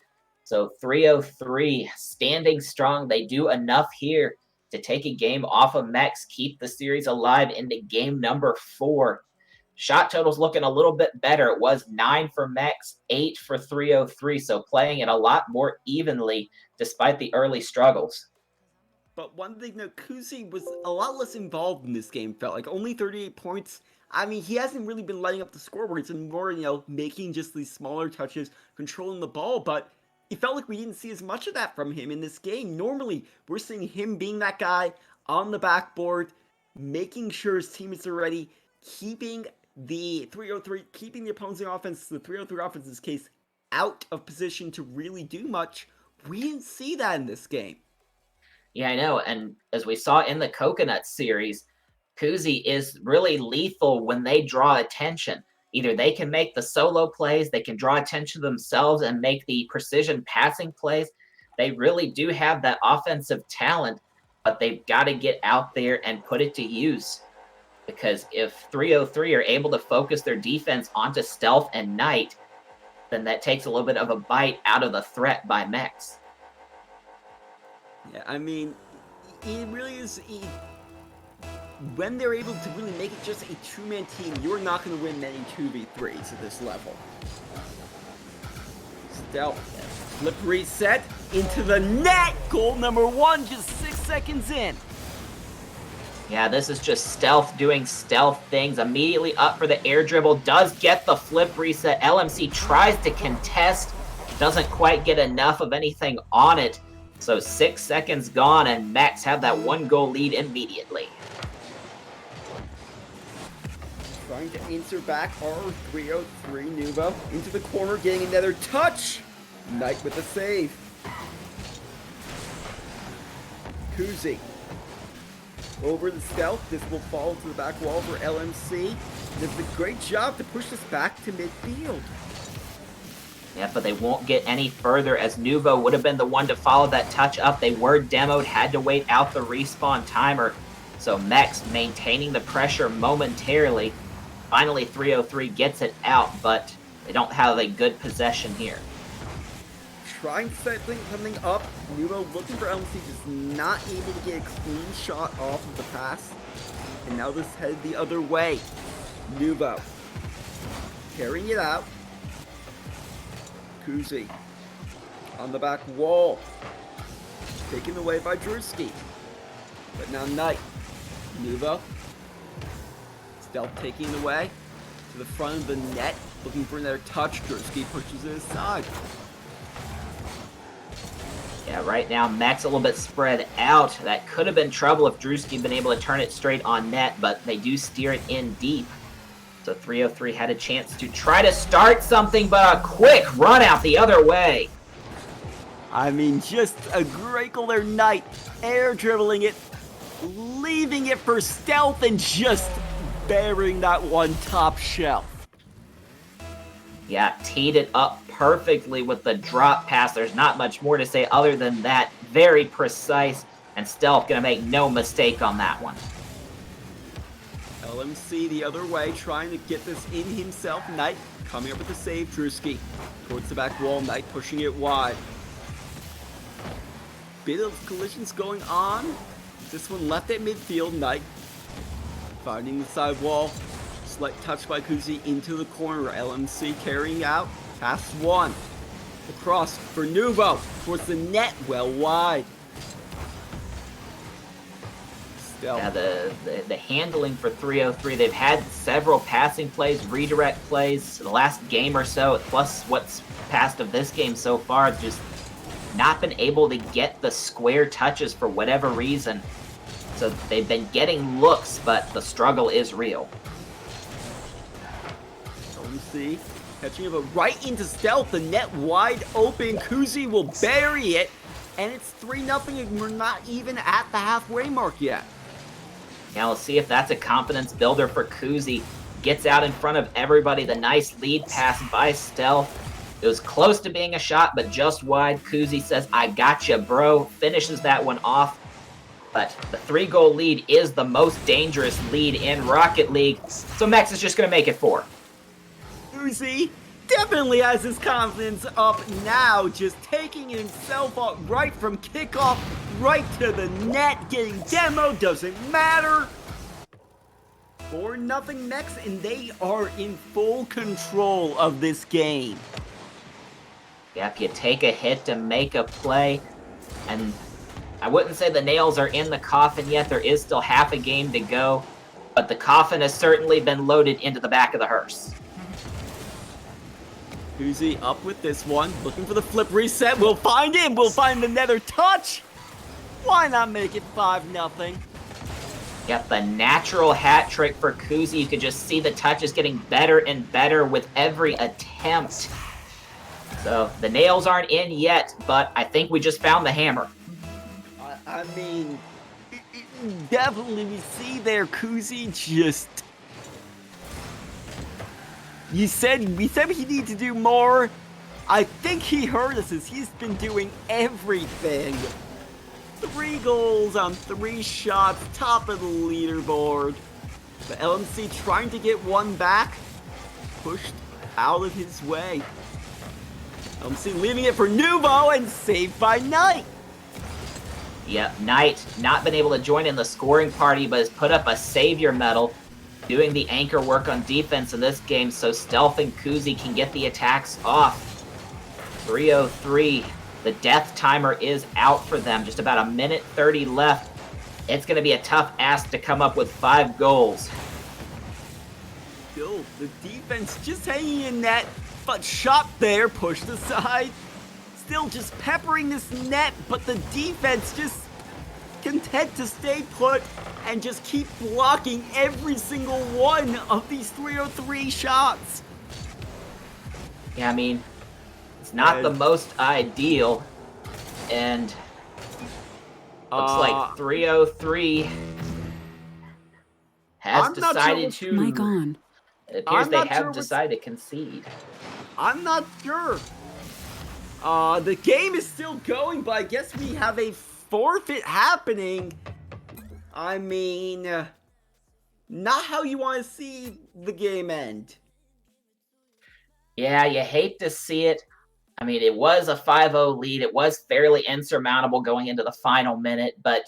So 303, standing strong. They do enough here to take a game off of Mex, keep the series alive into game number 4. Shot total's looking a little bit better. It was 9 for Mex, 8 for 303, so playing it a lot more evenly despite the early struggles. But one thing, though, Kuzi was a lot less involved in this game, felt like. Only 38 points. I mean, he hasn't really been lighting up the scoreboard. It's been more, making just these smaller touches, controlling the ball, but it felt like we didn't see as much of that from him in this game. Normally, we're seeing him being that guy on the backboard, making sure his teammates are ready, keeping the 303, keeping the opposing offense, the 303 offense's case, out of position to really do much. We didn't see that in this game. Yeah, I know. And as we saw in the Coconut series, Kuzi is really lethal when they draw attention. Either they can make the solo plays, they can draw attention to themselves and make the precision passing plays. They really do have that offensive talent, but they've got to get out there and put it to use. Because if 303 are able to focus their defense onto Stealth and Knight, then that takes a little bit of a bite out of the threat by Mex. Yeah, I mean, it really is. When they're able to really make it just a two-man team, you're not going to win many 2v3s at this level. Stealth, flip reset into the net. Goal number 1, just 6 seconds in. Yeah, this is just Stealth doing stealth things. Immediately up for the air dribble, does get the flip reset. LMC tries to contest, doesn't quite get enough of anything on it. So 6 seconds gone, and Max have that 1-goal lead immediately. Trying to answer back R303 Nuvo into the corner, getting another touch. Knight with the save. Kuzi over the Stealth. This will fall to the back wall for LMC. Does a great job to push this back to midfield. Yeah, but they won't get any further, as Nuvo would have been the one to follow that touch up. They were demoed, had to wait out the respawn timer. So Mex maintaining the pressure momentarily. Finally, 303 gets it out, but they don't have a good possession here. Trying to set something up. Nuvo looking for LMC, just not able to get a clean shot off of the pass. And now this headed the other way. Nuvo carrying it out. Kuzi on the back wall, taken away by Drewski. But now Knight, Nuvo, Stealth taking it away to the front of the net. Looking for another touch. Drewski pushes it aside. Yeah, right now, Max a little bit spread out. That could have been trouble if Drewski been able to turn it straight on net, but they do steer it in deep. So 303 had a chance to try to start something, but a quick run out the other way. I mean, just a great goal there, Knight. Air dribbling it, leaving it for stealth, and just burying that one top shelf. Yeah, teed it up perfectly with the drop pass. There's not much more to say other than that. Very precise, and Stealth gonna make no mistake on that one. LMC the other way, trying to get this in himself. Knight coming up with the save. Drewski towards the back wall. Knight pushing it wide. Bit of collisions going on. This one left at midfield. Knight finding the side wall. Slight touch by Kuzi into the corner. LMC carrying out. Pass one. Across for Nuvo. Towards the net. Well wide. Still. Yeah, the handling for 303, they've had several passing plays, redirect plays the last game or so, plus what's passed of this game so far, just not been able to get the square touches for whatever reason. So they've been getting looks, but the struggle is real. LMC catching it right into Stealth. The net wide open. Kuzi will bury it. And it's 3-0, and we're not even at the halfway mark yet. Now let's see if that's a confidence builder for Kuzi. Gets out in front of everybody. The nice lead pass by Stealth. It was close to being a shot, but just wide. Kuzi says, I gotcha, bro. Finishes that one off. But the 3-goal lead is the most dangerous lead in Rocket League. So Max is just going to make it 4. Kuzi definitely has his confidence up now, just taking himself up right from kickoff, right to the net, getting demo, doesn't matter. 4-0 Mechs, and they are in full control of this game. Yep, you take a hit to make a play, and I wouldn't say the nails are in the coffin yet. There is still half a game to go, but the coffin has certainly been loaded into the back of the hearse. Kuzi up with this one, looking for the flip reset. We'll find him. We'll find another touch. Why not make it 5-0? Yep, the natural hat trick for Kuzi. You could just see the touches getting better and better with every attempt. So the nails aren't in yet, but I think we just found the hammer. I mean, definitely we see there Kuzi just... We said he needs to do more. I think he heard us as he's been doing everything. 3 goals on 3 shots, top of the leaderboard. The LMC trying to get one back, pushed out of his way. LMC leaving it for Nuvo and saved by Knight. Yep, Knight not been able to join in the scoring party, but has put up a savior medal, doing the anchor work on defense in this game, so Stealth and Kuzi can get the attacks off. 303, the death timer is out for them. Just about 1:30 left. It's going to be a tough ask to come up with 5 goals. Still, the defense just hanging in net, but shot there, pushed aside. Still just peppering this net, but the defense just content to stay put and just keep blocking every single one of these 303 shots. Yeah, I mean, it's not the most ideal, and looks like 303 has decided to... Mic on. It appears they have decided to concede. I'm not sure. The game is still going, but I guess we have a forfeit happening. I mean, not how you want to see the game end. Yeah, you hate to see it. I mean, it was a 5-0 lead. It was fairly insurmountable going into the final minute, but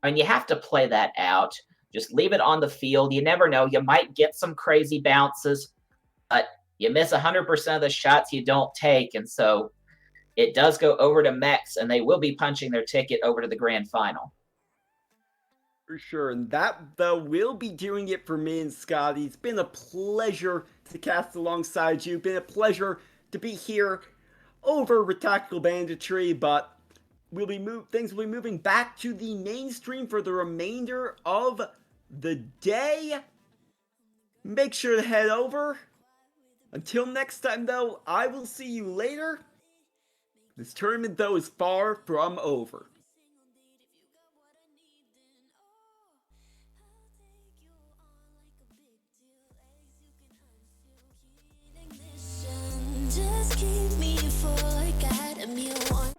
I mean, you have to play that out. Just leave it on the field. You never know. You might get some crazy bounces, but you miss 100% of the shots you don't take, and so it does go over to Mechs, and they will be punching their ticket over to the grand final. For sure, and that, though, will be doing it for me and Scotty. It's been a pleasure to cast alongside you. Been a pleasure to be here over with Tactical Banditry, but things will be moving back to the mainstream for the remainder of the day. Make sure to head over. Until next time, though, I will see you later. This tournament, though, is far from over. Just keep me full like Adam, you want.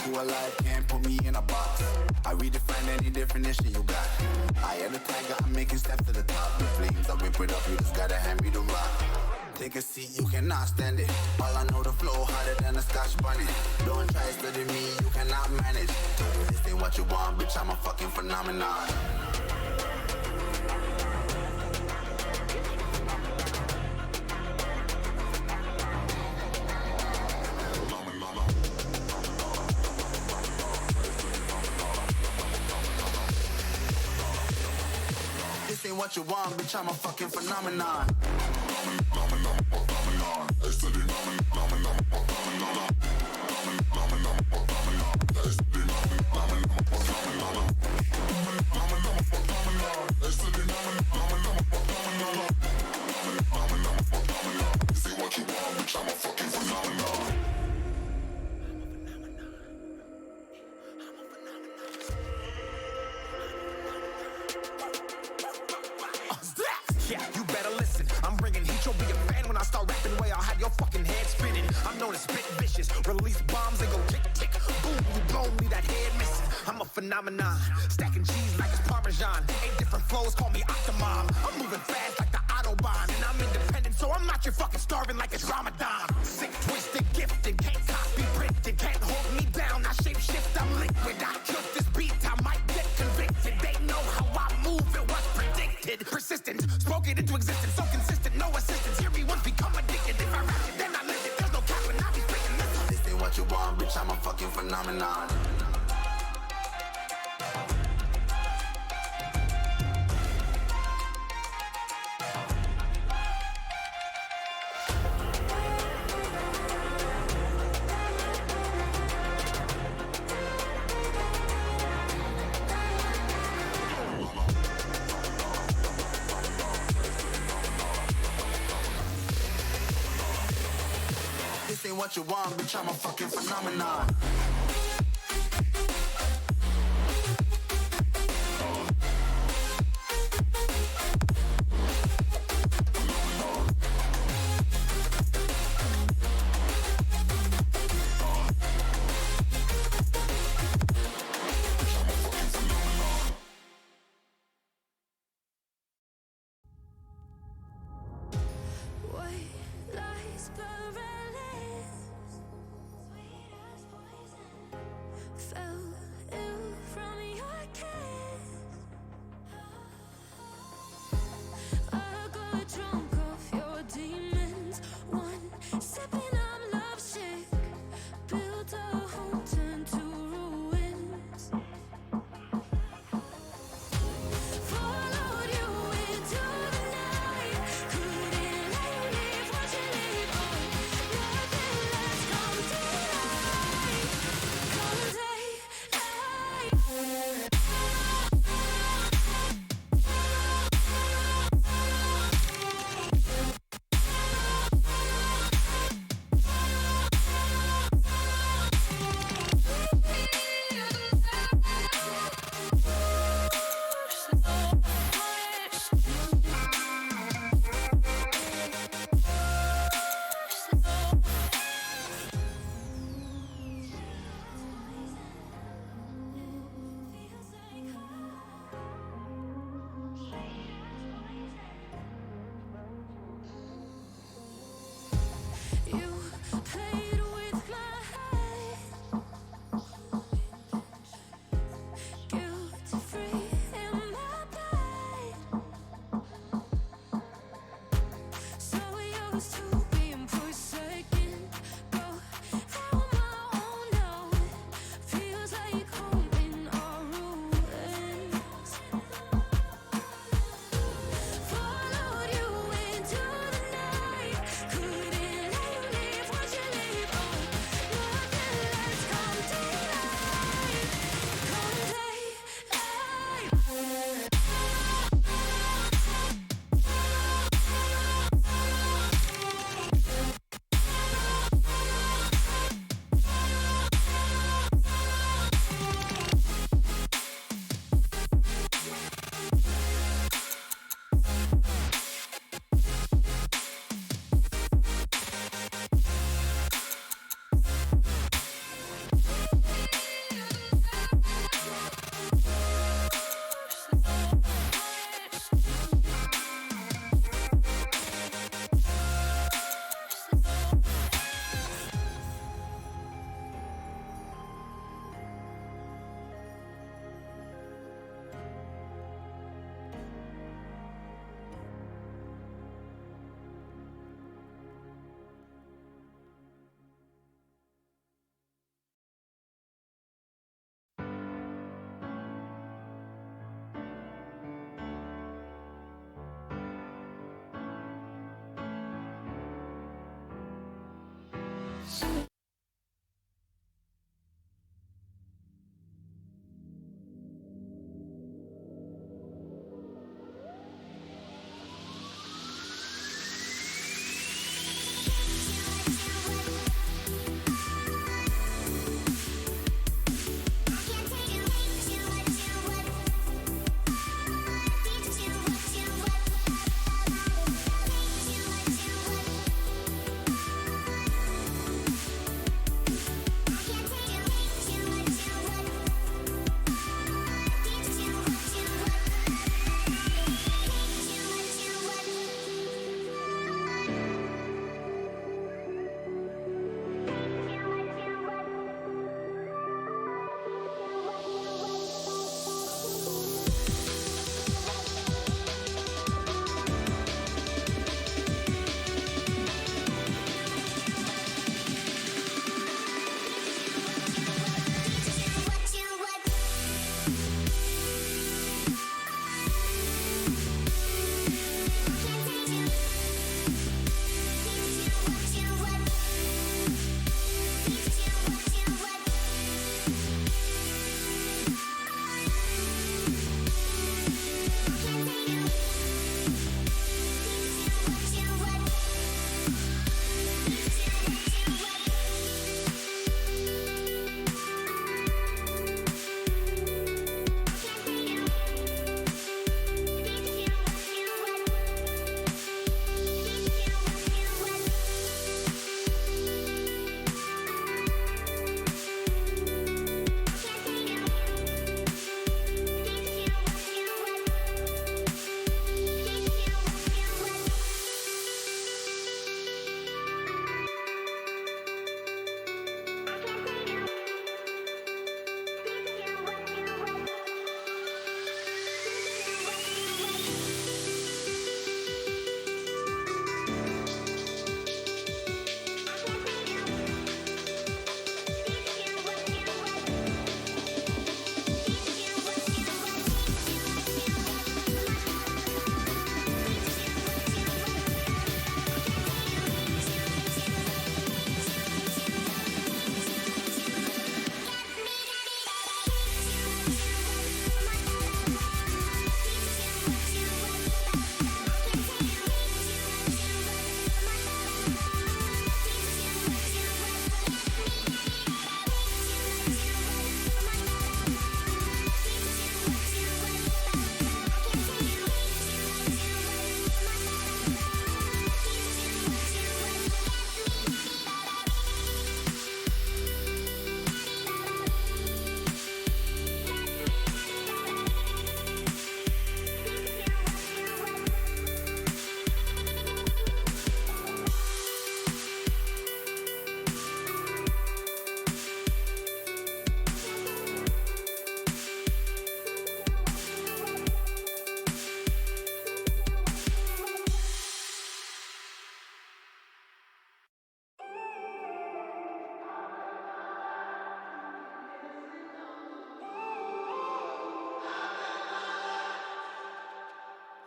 Who alive can't put me in a box. I redefine any definition you got. I am the tiger, I'm making steps to the top. The flames, I whip it up, you just gotta hand me the rock. Take a seat, you cannot stand it. All I know, the flow harder than a Scotch bonnet. Don't try study me, you cannot manage. This ain't what you want, bitch, I'm a fucking phenomenon. This ain't what you want, bitch, I'm a fucking phenomenon. Yeah, you better listen. I'm bringing heat, you'll be a fan when I start rapping. Way I'll have your fucking head spinning. I'm known as spit vicious. Release bombs, they go tick tick. Boom, you blow me, that head missing. I'm a phenomenon. Stacking cheese like it's Parmesan. 8 different flows, call me Octomom. I'm moving fast like the Autobahn. And I'm independent, so I'm not your fucking starving like it's Ramadan. Sick, twisted, gifted. Can't copy, printed. Can't hold me down. I shape shift, I'm liquid. I killed this beat, I might get convicted. They know how I move, it was predicted. Persistent, spoke it into existence, so consistent, no assistance. Hear me once, become addicted. If I rap it, then I live it. There's no cap when I be speaking. Listen. This ain't what you want, bitch, I'm a fucking phenomenon. This ain't what you want, bitch, I'm a fucking phenomenon. White lies paralyzed, sweet as poison. Fell ill from your kiss. I got drunk off your demons. One sipping, I'm lovesick. Built a home, turned to ruins. Followed you into the night. Couldn't let you leave, watch you leave on.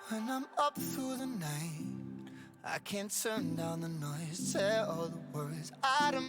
When I'm up through the night, I can't turn down the noise, say all the words out of